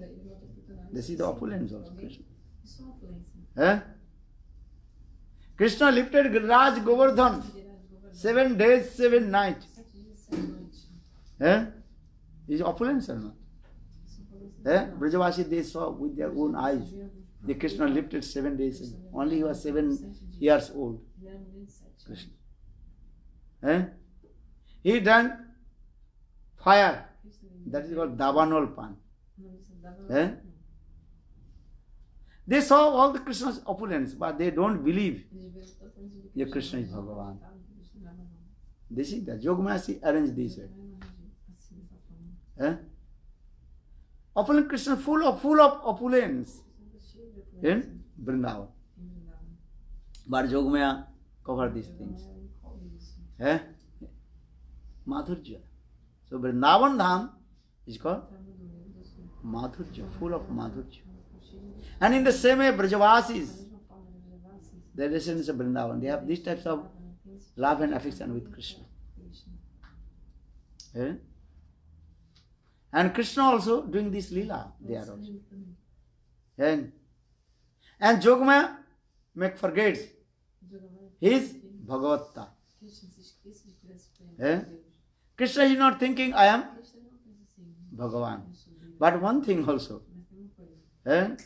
This is the opulence also, Krishna. Isso é uma opulência. Eh? Krishna lifted Giriraj Govardhan 7 days, 7 nights. 7 dias, 7 noites. Eh? Is opulence or not? Isso é uma opulência. Eh? Brajavasi, they saw with their own eyes. The Krishna lifted 7 days. Only he was 7 years old. Ele era um menino de 7 anos. Krishna. Eh? He drank fire. That is called Davanol Pan. O nome disso dava- Eh? They saw all the Krishna's opulence, but they don't believe Eles viram toda a opulência de that Krishna is Bhagavan. Krishna não era não. This is the Yogamasi arranged this way. Não era assim, dessa forma. Eh? Opulent Krishna full of opulence Cheio de opulência. in Vrindavan. Em Vrindavan. But Yogamaya covered these things. Não era encobre isso. Eh? Madhurya. So Vrindavan Dham is called Tá no domingo do sul. Madhurya, full of Madhurya. Cheio de- And in the same way, Brajavasis, Da mesma forma, eles levassem the descendants of Vrindavan, they have these types of love and affection with Krishna. Krishna. Eh? And Krishna also doing this lila, they are also. Ele também. And Yogamaya forgets Jogava- his Bhagavatta. Krishna se esquece de que ele é supremo. Eh? Deus. Krishna is not thinking, I am Krishna não pensa assim. Bhagavan. Eu sou Deus. But one thing also, Mas tem uma coisa. eh?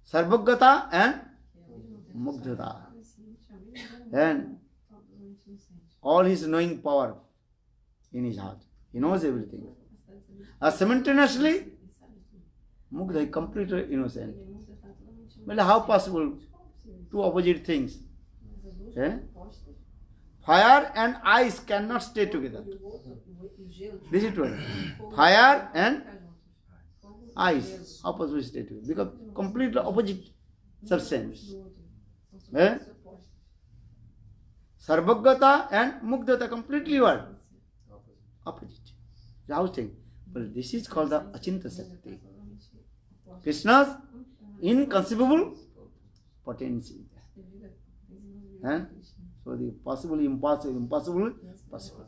Sarvagata and Que é hoje não tem Mugdhata. Onisciente, a mesma And totalmente inocente. all his knowing power in his heart. He knows everything. A cidade sabe tudo. Simultaneously, Ele sabe tudo. Mugdha is completely innocent. Ele não está totalmente Well, how possible? Como possível? Two opposite things. Mas as duas Eh? opostas. Fire and ice cannot stay together. E o outro, e o gelo. This is true. Fogo, Fire and ficar juntos. Fogo e ice gelo. opposite stay together because completely opposite substance. Do outro. São Eh? substâncias opostas. Sarvagata and Mugdhata completely what? Opposite. The house thing. But this is called the Achinta Shakti. Krishna's inconceivable potency. Eh? So the possible, impossible, impossible, possible.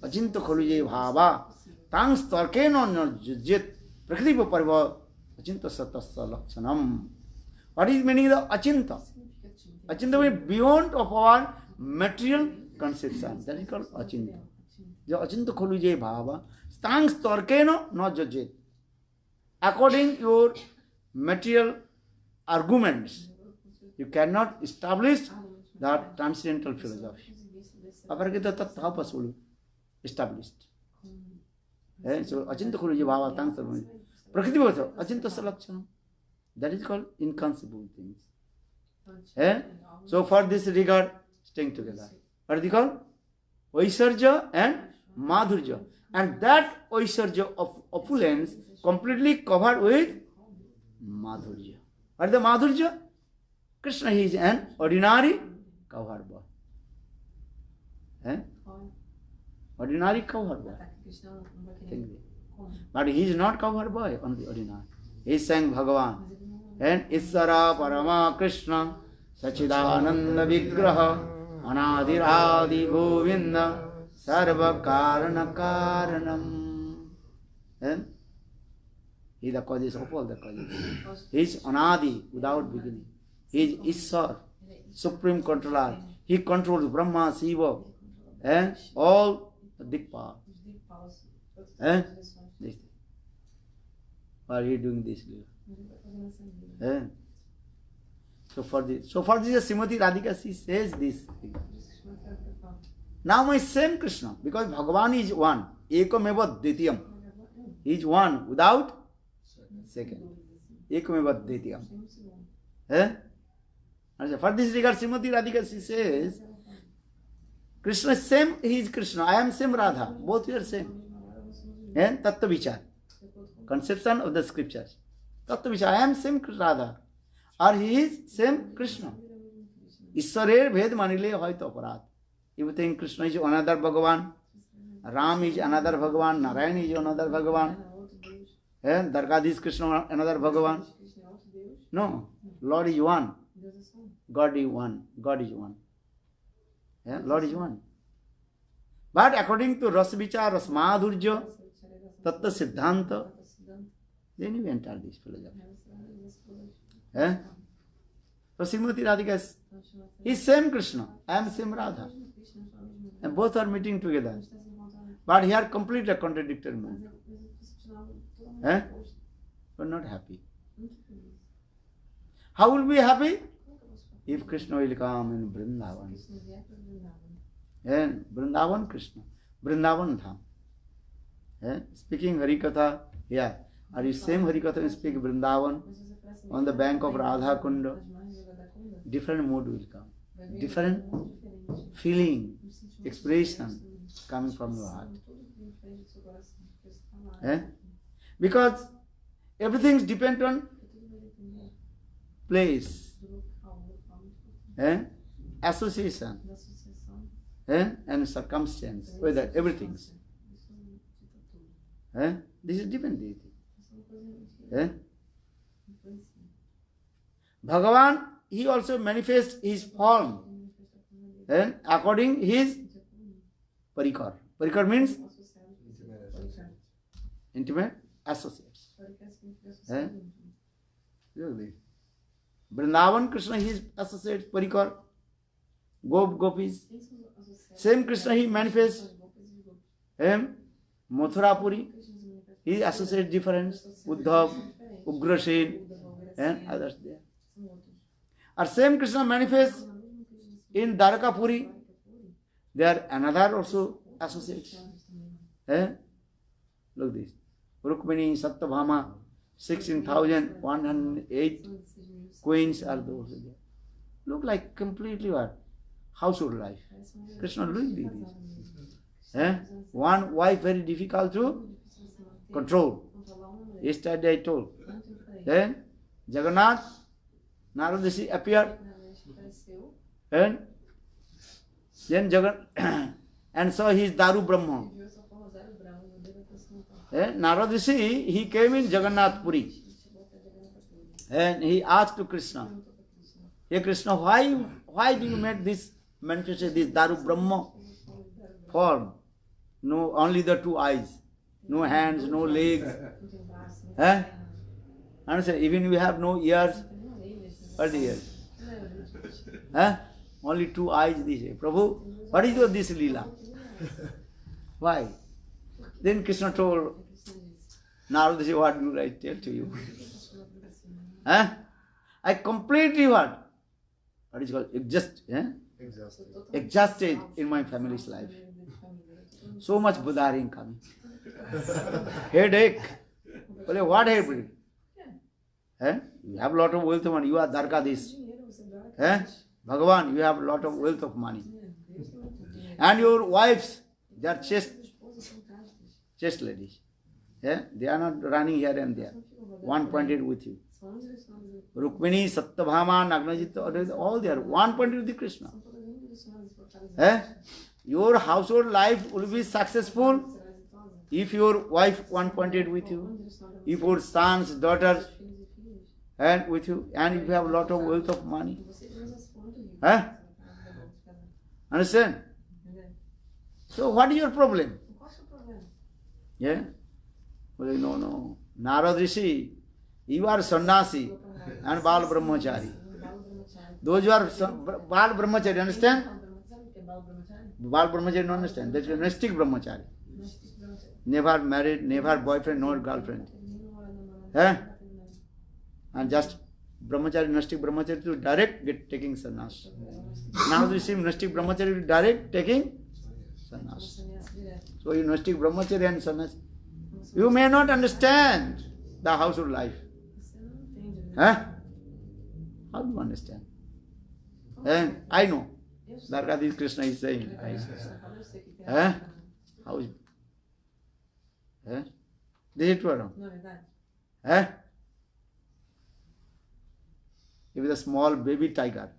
Achinta Khaluje Bhava. Tangs Tarkeno Jit. Prakripa Parva. Achinta Satasa Lakshanam. What is meaning of the Achinta? Achinta means beyond of our material conception. That is called Achinta. The Achinta Khaluje Bhava. Tangs Tarkeno not judged. According to your material arguments, you cannot establish that transcendental philosophy. Aparagita tat how possible established. So Achinta Khaluje Bhava Tangs Tarkeno. Prakriti Bhava Achinta Salakshana. That is called inconceivable things. So for this regard, staying together. What is it called? Vaisarja and Madhurja. And that Vaisarja of opulence completely covered with Madhurja. What is the Madhurja? Krishna is an ordinary covered boy. Ordinary covered boy. Krishna não vai querer. Think it. Como? But he is not covered boy, only ordinary. He is saying Bhagavan. And Isara Parama Krishna Sachidananda Vigraha Anadiradi Govinda Sarva Karana Karanam. And he is the causes of all the causes. He is Anadi without beginning. He is Isar, supreme controller. He controls Brahma, Shiva, and all the Dikpa. Os dipaus, todas Eh? as direções. This. Why are you doing this? Mas ele está fazendo essa vida. Eh? So for this Srimati Radhika, she says this thing. Por isso que Krishna fala. Now my same Krishna, because Bhagavan is one. Ekameva Dvitiyam. He is one without second. Ekameva Dvitiyam. Tem um segundo. Eh? And for this regard, Srimati Radhika, she says, Krishna is same, he is Krishna. I am same Radha. Both we are same. Eh? Tattva Vichar. Conception of the scriptures. Tattva Vichar. I am same Radha. Or he is same Krishna. Iswarer bhed manile hoito aparat. You think Krishna is another Bhagavan, Ram is another Bhagavan, Narayan is another Bhagavan, Dargadis Krishna another Bhagavan. Krishna é outro Deus. No, Lord is one, Deus é só um. God is one, God is one. Lord is one. But according to Rasvicha, Rasmadhurja, Tattva Siddhanta, Then you enter this philosophy. Eh? So Srimati Radhika is same Krishna, I am same Radha. And both are meeting together. But here completely contradictory mood. Eh? We are not happy. How will we be happy? If Krishna will come in Vrindavan. And Vrindavan Krishna, Vrindavan Dham. Speaking Harikatha here. Are you same Harikatha you speak Vrindavan on the bank of Radha Kunda? Different mood will come. Different feeling, expression coming from your heart. Because everything depends on place, association, and circumstance, whether everything. This is different deity. Bhagavan, he also manifests his form according his parikar. Parikar means intimate associates. Vrindavan Krishna, his associates, parikar, gopis. Same Krishna he manifests. Mathurapuri, he associates different. Uddhav, Ugrasen, and others there. Or same Krishna manifests in Dwarakapuri. There another also associates. Look this. Rukmini, Satyabhama, 16,108 queens are those there. Look like completely what? Household life. Krishna doing this. One wife very difficult to control. Yesterday I told. Then Jagannath, Narada Rishi appeared. And then and saw his Daru Brahma. Narada Rishi, he came in Jagannath Puri. And he asked to Krishna, hey Krishna, why do you make this manifestation, this Daru Brahma form? No, only the two eyes. No hands, no legs. Understand? Even we have no ears. What ears? Only two eyes. This. Prabhu, what is this Leela? Why? Then Krishna told Narada, what do I tell to you? I completely what? What is called? Exhausted in my family's life. So much bothering coming. Headache. Well, what headache? You have a lot of wealth of money. You are Dwarkadhish. Bhagavan, you have a lot of wealth of money. And your wives, they are chaste ladies. They are not running here and there. One pointed with you. Rukmini, Satyabhama, Nagnajita, all there. One pointed with Krishna. Your household life will be successful if your wife one pointed with you, if your sons, daughters, and with you, and if you have a lot of wealth of money. Understand? So what is your problem? Yeah? Well, no. Narada Rishi, you are sannyasi and Bal Brahmachari. Those who are Bal Brahmachari, understand? Bal Brahmachari don't understand. That's a Nastic Brahmachari. Never married, never boyfriend, nor girlfriend. And just Brahmachari, Nastic Brahmachari to direct taking sannyas. Now we see Nastic Brahmachari to direct taking sannyas. So you Nastic Brahmachari and sannyas, you may not understand the household life. How do you understand? And I know. Dwarkadhish Krishna is saying. How is this is true or not? If it's a small baby tiger,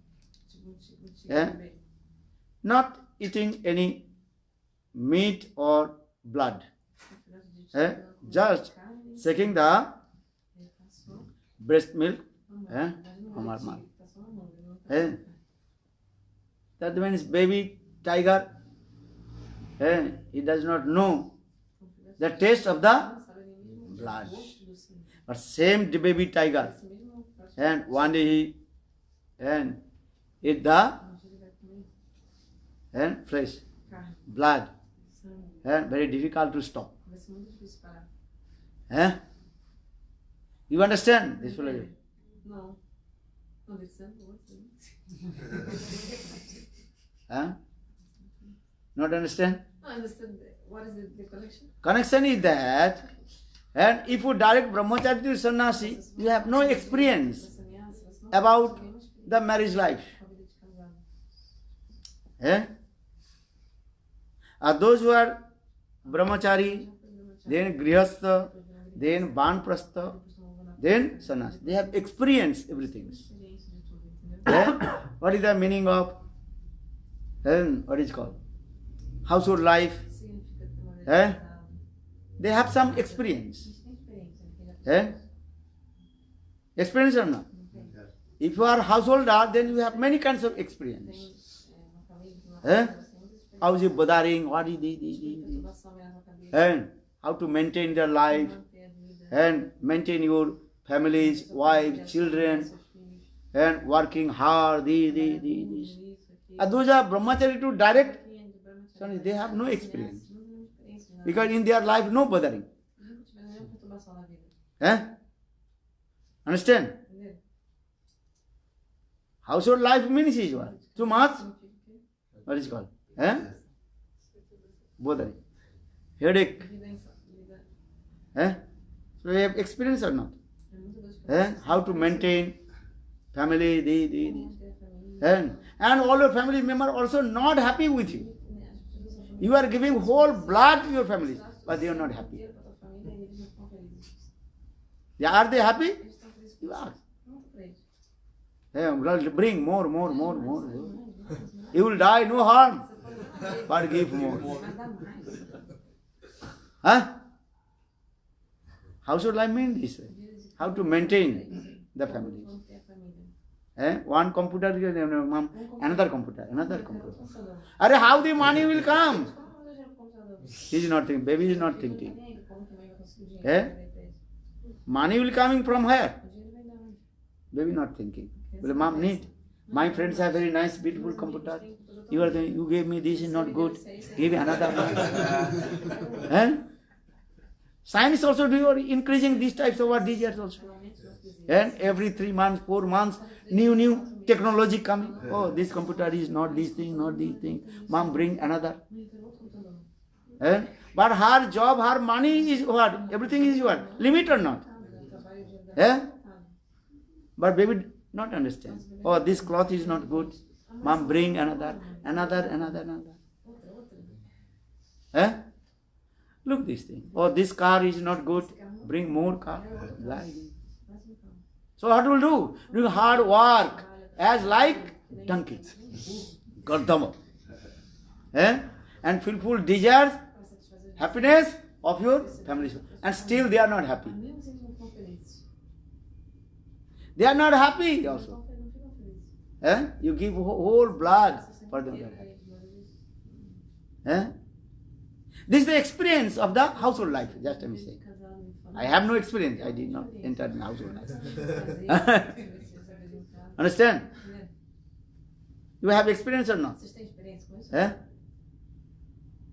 not eating any meat or blood, just sucking the breast milk, that means baby tiger, he does not know the taste of the blood. But same baby tiger. Esse mesmo prato. And one day he eat the flesh, Carne, blood, sangue. and very difficult to stop. Vai ser muito difícil parar. Eh? You understand this philosophy? Não. Não deve ser boa. Huh? Not understand? No, I understand. What is the connection? Connection is that, and if you direct brahmachari to sannyasi, you have no experience about the marriage life. Eh? Those who are brahmachari, then grihastha, then banprastha, then sannyasi, they have experienced everything. Eh? What is the meaning of what is called household life? Eh? They have some experience. Eh? Experience or not? If you are a householder, then you have many kinds of experience. Eh? How is it bothering? What is this? And how to maintain their life and maintain your families, wives, children, and working hard. This. Those are brahmachari to direct. They have no experience. Because in their life, no bothering. Eh? Understand? Household life means is what? Too much? What is it called? Eh? Bothering. Headache. Eh? So you have experience or not? Eh? How to maintain family, and all your family members also not happy with you. You are giving whole blood to your family, but they are not happy. Are they happy? You ask. Bring more. You will die, no harm, but give more. Huh? Household life means this way. How to maintain the family. One computer, another computer. How the money will come? He is not thinking. Baby is not thinking. Money will coming from where? Baby not thinking. Well, mom need. My friends have very nice, beautiful computer. You gave me this is not good. Give me another one. Science also do increasing these types of desires also. And every 3 months, 4 months, new technology coming. Oh, this computer is not this thing, not this thing. Mom, bring another. But her job, her money is what? Everything is what? Limit or not? But baby not understand. Oh, this cloth is not good. Mom, bring another. Look this thing. Oh, this car is not good. Bring more car. So what will do? Do hard work as like donkey. Gardama. And fulfill desires, happiness of your family. And still they are not happy. They are not happy also. You give whole blood for them. This is the experience of the household life. Just a mistake. I have no experience. I did not enter in household life. Understand? You have experience or not?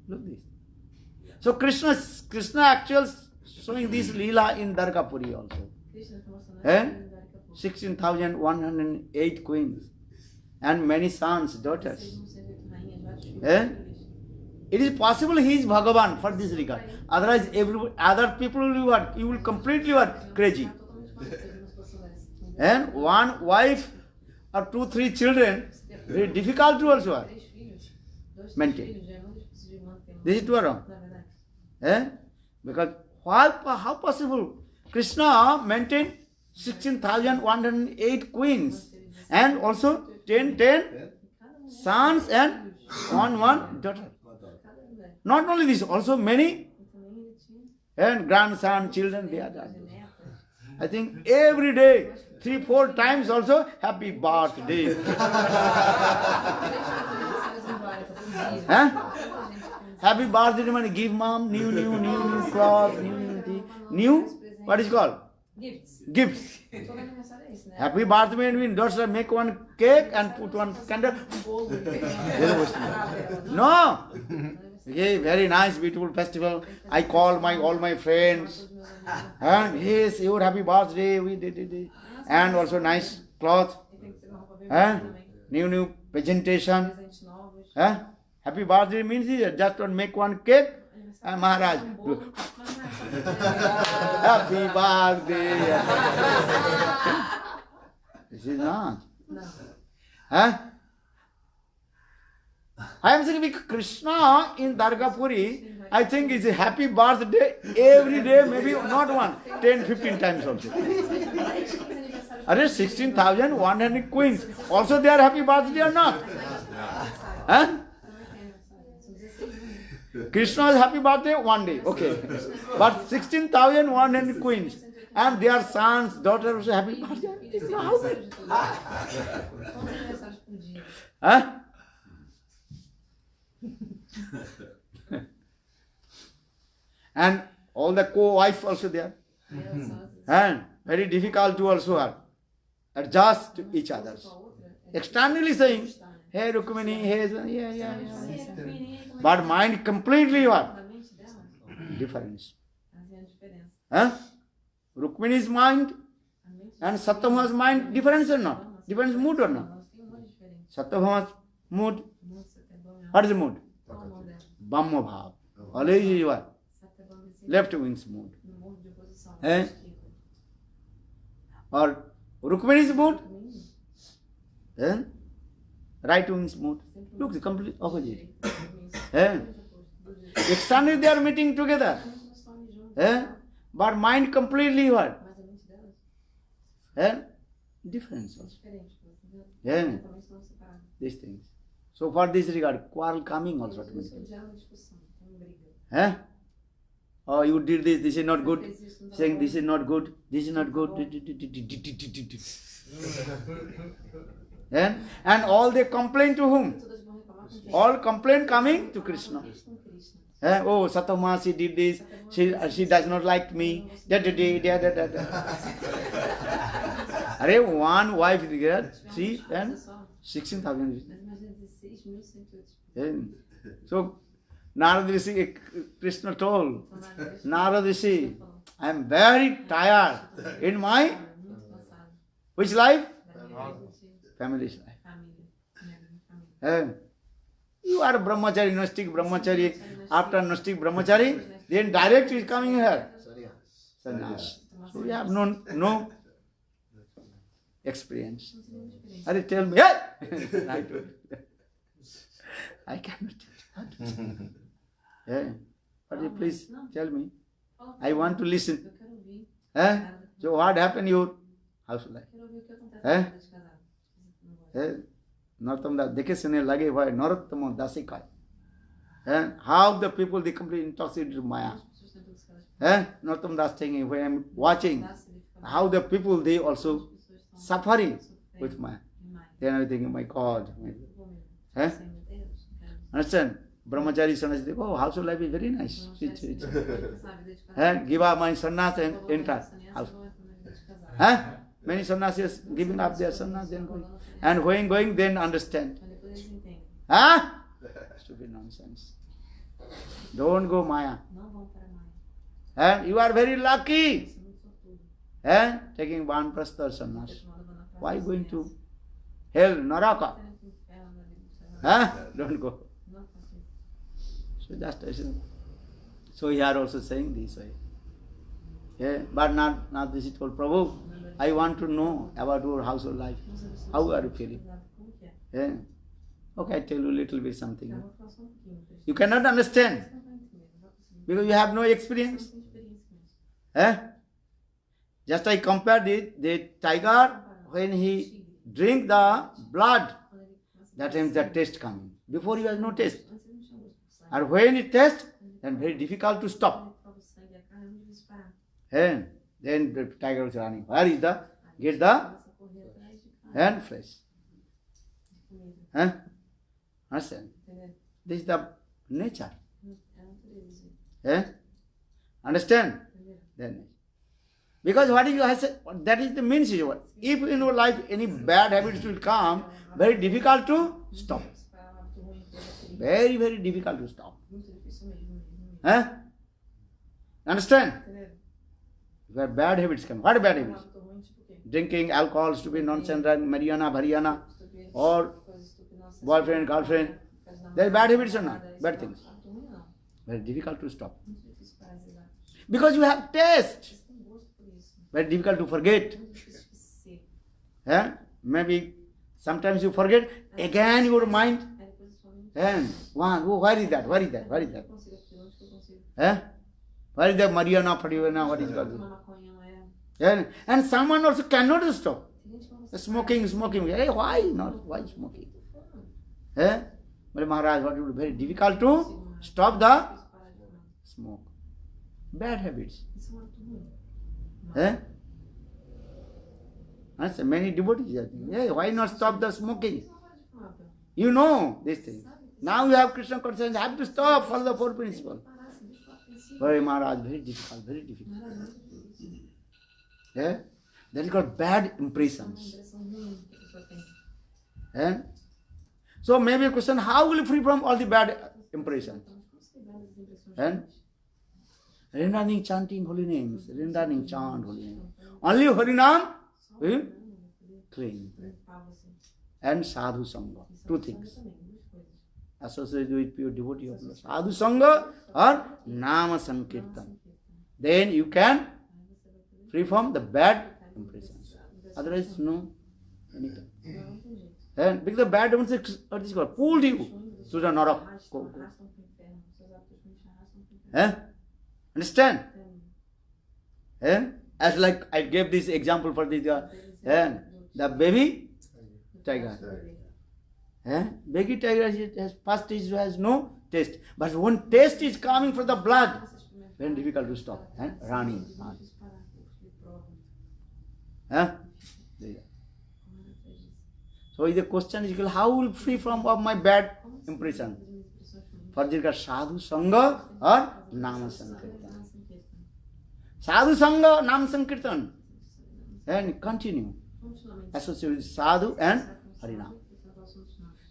Look this. So Krishna actually showing this Leela in Dwarkapuri also. 16,108 queens and many sons, daughters. It is possible he is Bhagavan for this regard. Otherwise, other people will be what? You will completely what? Crazy. And one wife or 2-3 children, very difficult to also maintain. This is true or wrong? Because how possible? Krishna maintained 16,108 queens and also 10 sons and one daughter. Not only this, also many and grandson, children, they are there. I think every day, 3-4 times also, happy birthday. Happy birthday, man, give mom new clothes, new, what is called? Gifts. Gifts. Todo aniversário é isso, né? Happy birthday means just make one cake and put one candle. No. Okay, very nice, beautiful festival. I call all my friends. Yes, your happy birthday. We did. And also nice cloth. New presentation. Presentes novos. Happy birthday means just don't make one cake. And Maharaj, happy birthday. This is not. Não. I am saying Krishna in Dargapuri, I think it's a happy birthday every day, maybe not one, 10, 15 times also. Are 16,100 queens. Also they are happy birthday or not? Krishna's happy birthday one day, okay. But 16,100 queens and their sons, daughters also happy birthday. How many? And all the co-wife also there. And very difficult to also adjust to each other. Externally saying, hey Rukmini, hey, yeah. But mind completely what? Difference. Rukmini's mind and Satyabhama's mind difference or not? Different mood or not? Satyabhama's mood. What is the mood? Brahma Bhav. Always is what? Left wing's mood. Or Rukmini's mood? Right wing's mood. Look, the complete opposite. Externally they are meeting together. But mind completely what? Difference also. These things. So for this regard, quarrel coming also automatically. Oh, you did this is not good. Saying this is not good, this is not good. And all they complain to whom? All complaint coming to Krishna. Oh, Satyabhama, she did this. She does not like me. Are one wife there, 3 and 16,000. So Narad Rishi, Krishna told, Narad Rishi, I am very tired in my which life? Family's life. You are a brahmachari, Gnostic brahmachari. After Gnostic brahmachari, then direct is coming here. Sannyas. So you have no experience. Are tell me, hey! I cannot tell you. But please tell me. I want to listen. So what happened in your house life? Narottam Das, dekhe sune lage bhai Narottama Dasi kai. How the people, they completely intoxicated with Maya. Narottam Das saying, when I am watching, how the people, they also suffering with Maya. Then I am thinking, my God. Understand? Brahmachari sannyasi, oh, household life is very nice. Give up my sannyas and enter house. Many sannyasis giving up their sannyas and going. And when going, then understand. Stupid nonsense. Don't go Maya. And you are very lucky. Taking Vanprastha or sannyas. Why going to hell, Naraka? Don't go. So just so here also saying this way. But not this is told, Prabhu, I want to know about your household life. How are you feeling? Okay, I tell you a little bit something. You cannot understand because you have no experience. Just I compared it, the tiger, when he drink the blood, that time the taste coming. Before he has no taste. And when it tastes, then very difficult to stop. And then the tiger is running. Where is the? Get the hand flesh. Understand? This is the nature. Understand? Then Because what you have said, that is the means is what? If in your life any bad habits will come, very difficult to stop. Separar um hábito ruim dele. Very, very difficult to stop. Muito difícil mesmo. Huh? Understand? Entendeu? Where bad habits come. What are bad Um habits? hábito ruim, tipo o quê? Drinking, alcohol, stupid nonsense, marijuana, bhariana, Estupidez, or coisas estúpidas, nossa, boyfriend, girlfriend. coisas da They are mãe, bad habits or not? nada, isso Bad não é things. hábito ruim, não. Very difficult to stop. Muito difícil parar de zelar. Because you have taste. Você tem gosto por isso. Very difficult to forget. Muito difícil esquecer. Yeah? Maybe sometimes you forget. Again your mind. Aí depois a sua mente. And one, oh, where is that? Where is that? Where is Eu that? consigo aquilo, onde que eu consigo? Eh? Where is the marijuana, marijuana, what is Uma called? maconha não é. Yeah? And someone also cannot stop. Tem gente que não consegue. Smoking. Hey, why not? Why smoking? Eh? But Maharaj, what would be very difficult to stop the Parar de fumar. smoke. Bad habits. Isso é um hábito ruim. Eh? And so many devotees are thinking, hey, why not stop the smoking? Isso não para de fumar, Pel. You know this thing. Now you have Krishna consciousness, have to stop, follow the four principles. Parar, se deixa lá princípio. Very Maharaj, very difficult, very difficult. Maharaj, muito difícil. Eh? That is called bad É uma impressions. impressão ruim que a pessoa tem. Eh? So maybe a question, how will you free from all the bad impressions? Então, como se livrar das impressões É? ruins? Rendaning chanting holy names, rendaning chant holy names. Only Harinam will clean. Limpar você. And sadhu sangha. E Two sadhu things. sangha também, duas coisas. Associated with pure devotee of Lord. Sadhu sangha or nama sankirtan. Then you can Aí você vai poder free from the bad impressions. impressões. Otherwise, no. Anything. Não, não tem jeito. And because the bad impressions, what is called, pulled you to the narak. Go, go. Arrastam pro inferno. Seus hábitos ruins te arrastam pro inferno. Eh? Understand? Entende? Eh? As like I gave this example for the baby tiger. Eh? Baby tiger has first stage has no taste, but when taste is coming from the blood, very difficult to stop. Eh? Running. Eh? So the question is, how will free from of my bad impression? For the sadhu sangha or nama sankirtan. Sadhu sangha, nama sankirtan. And continue. Associate with sadhu and harinam.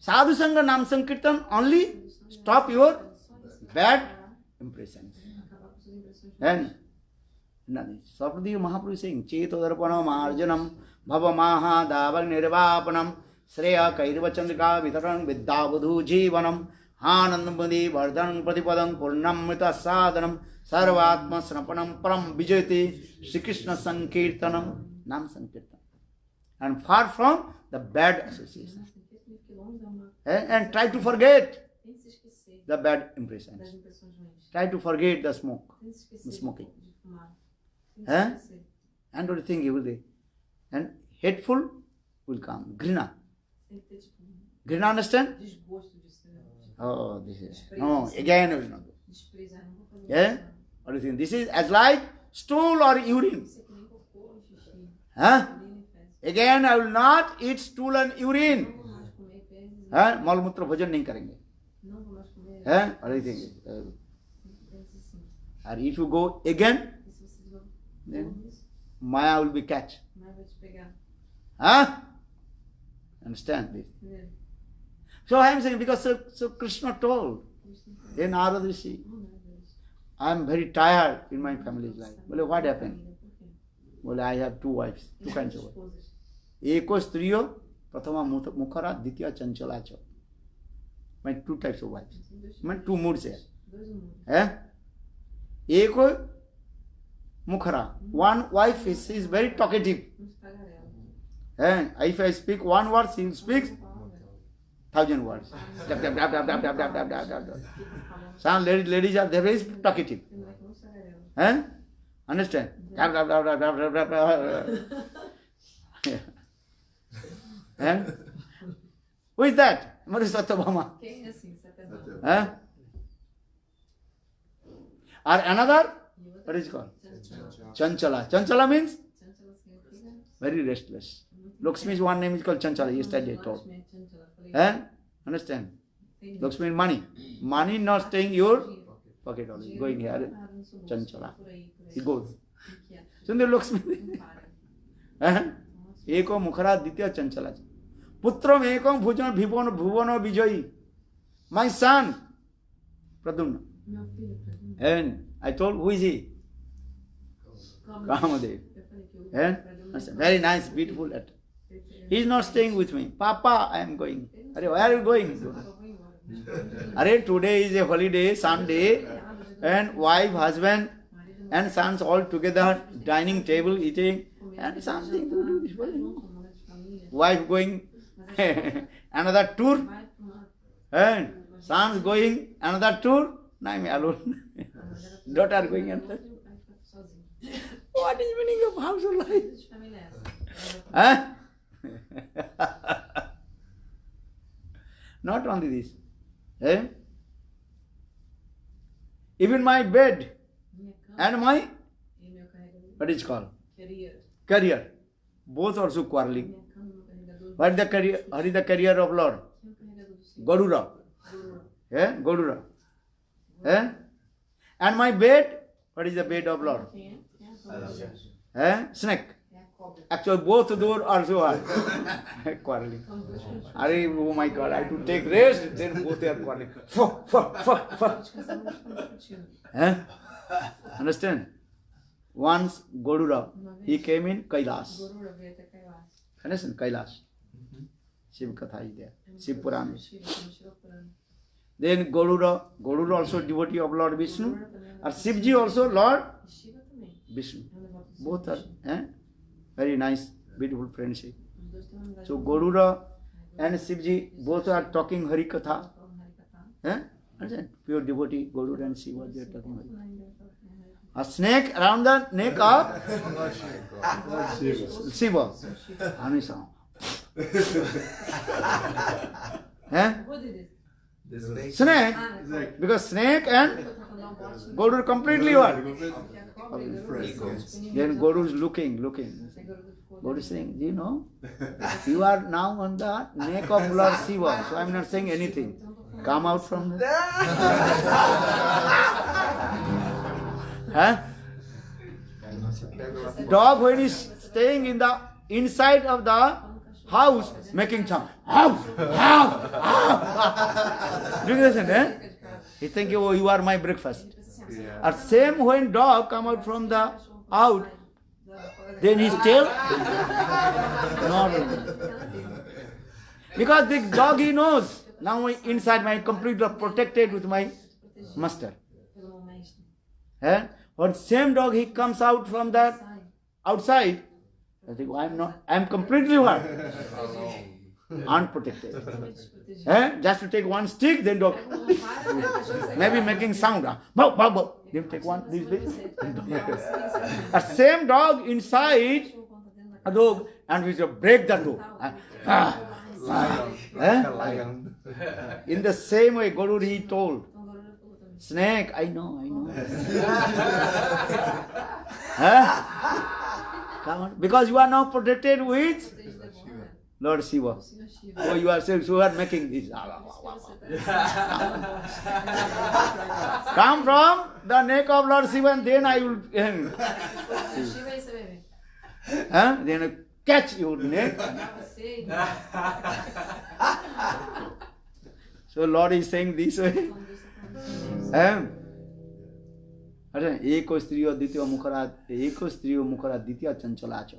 Sadhu sangha, nama sankirtan only stop your bad impressions. And Sapradiv Mahaprabhu is saying, Chetodarpana marjanam bhava maha davar nirvapanam Sreya kairva chandrika vitaran vidyavadhu jivanam Anandamadi vardhanam pratipadam purnamrita sadhanam Sarvatma sanapanam param vijayati Shri Krishna sankirtanam Nam sankirtan. And far from the bad associations. And try to forget the bad impressions. Try to forget the smoking. Eh? And what do you think you will do? And hateful will come. Grina. Grina, understand? Oh, this is. No, again we will not do. Yeah? What do you think? This is as like stool or urine. Huh? Again I will not eat stool and urine. Huh? Malmutra bhajan nahi karenge. Huh? What do you think? And if you go again, then Maya will be catch. Huh? Understand this? So I am saying, because so Krishna told in Narada Rishi, I am very tired in my family's life. Well, what happened? Well, I have two wives, two kinds of wives. Eko striyo, prathama mukhara, ditya chanchala cha. My two types of wives. My two moods here. Eh? Eko mukhara. One wife is very talkative. And if I speak one word, she speaks 1,000 words. Some ladies are very talkative. Eh? Understand? Eh? Who is that? What is Satyabhama? Eh? Or another? What is it called? Chanchala. Chanchala means very restless. Lakshmi's one name is called Chanchala. Yesterday I told. Eh? Understand? Lakshmi means money. Money not staying your pocket only. Going here. Chanchala. It goes. Sundar Lakshmi. Eko Mukhara Ditya Chanchala. Putram Ekam Bhujan Bhuvana Vijayi. My son, Pradyumna. Meu filho, Pradyumna. And I told, who is he? Kamadev. And I said, very nice, beautiful letter. He is not staying with me. Papa, I am going. Where are you going? Today is a holiday, Sunday, and wife, husband, and sons all together, dining table, eating, and something to do. Wife going another tour, and sons going another tour. Now I am alone. Daughter going another. What is meaning of household life? Not only this. Even my bed and my, what is called? Career. Both also quarreling. What is the career? What is the career of Lord? Gadura. Gadura. And my bed, what is the bed of Lord? Snake. Actually, both those also are quarreling. Oh my God, I have to take rest, then both are quarreling. Understand? Once Gadura, he came in Kailash. Understand? Kailash. Shiv Katha is there. Shiv Purana. Then Gadura also devotee of Lord Vishnu. And Shivji also Lord Vishnu. Both are very nice, beautiful friendship. So Gadura and Shivji both are talking Hari Katha. Understand? Pure devotee, Gadura and Shiva, they are talking Hari Katha. A snake around the neck of Shiva. Anisa. Snake? Because snake and Gadura completely what? Then Guru is looking. Guru is saying, you know, you are now on the neck of Lord Shiva, so I am not saying anything. Come out from there. Dog, when is staying in the inside of the house, making sound. Doing this, he think, oh, you are my breakfast. Or same when dog come out from the out, then his tail normal. Because the dog, he knows, now inside my completely protected with my master. When same dog, he comes out from the outside, I think, I am completely what? Unprotected. Just to take one stick, then dog maybe making sound. Bow, bow, bow. Then take one, this. A same dog inside a dog, and we just break the dog. In the same way, Guru he told, snake, I know. Come on. Because you are now protected with Lord Shiva. Oh, you are saying, so you are making this. Come from the neck of Lord Shiva, and then I will then I catch your neck. So Lord is saying this way. Eko striyo ditya mukhara ditya chanchalacho.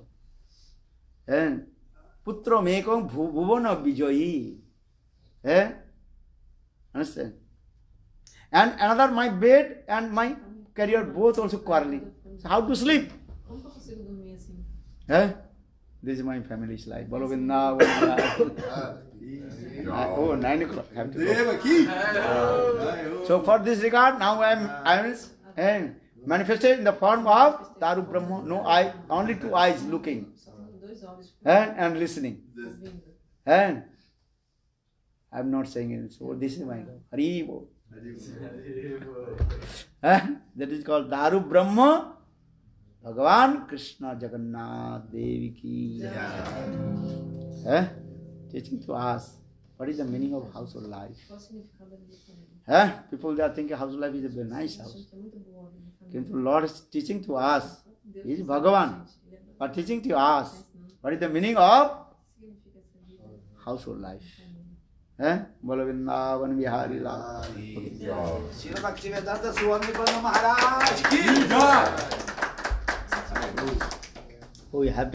Putram ekam bhuvana vijayi. Understand? And another, my bed and my career both also quarreling. So how to sleep? This is my family's life. Balovinda. Oh, 9 o'clock. Have to go. So for this regard, now I am manifested in the form of Daru Brahma. No eye, only 2 eyes looking and listening. And I am not saying it. So this is my Hari Bo. That is called Daru Brahma. Bhagavan Krishna Jagannath Devi ki. Teaching to us what is the meaning of household life. People they are thinking household life is a very nice house. Lord is teaching to us Deus He is não Bhagavan. sabe, gente. Ele é But teaching to us Mas what is the meaning of significa essa vida. household life. Família. बोलो वृंदावन बिहारी लाल श्री भक्तिवेदांत स्वामी महाराज की जय। We have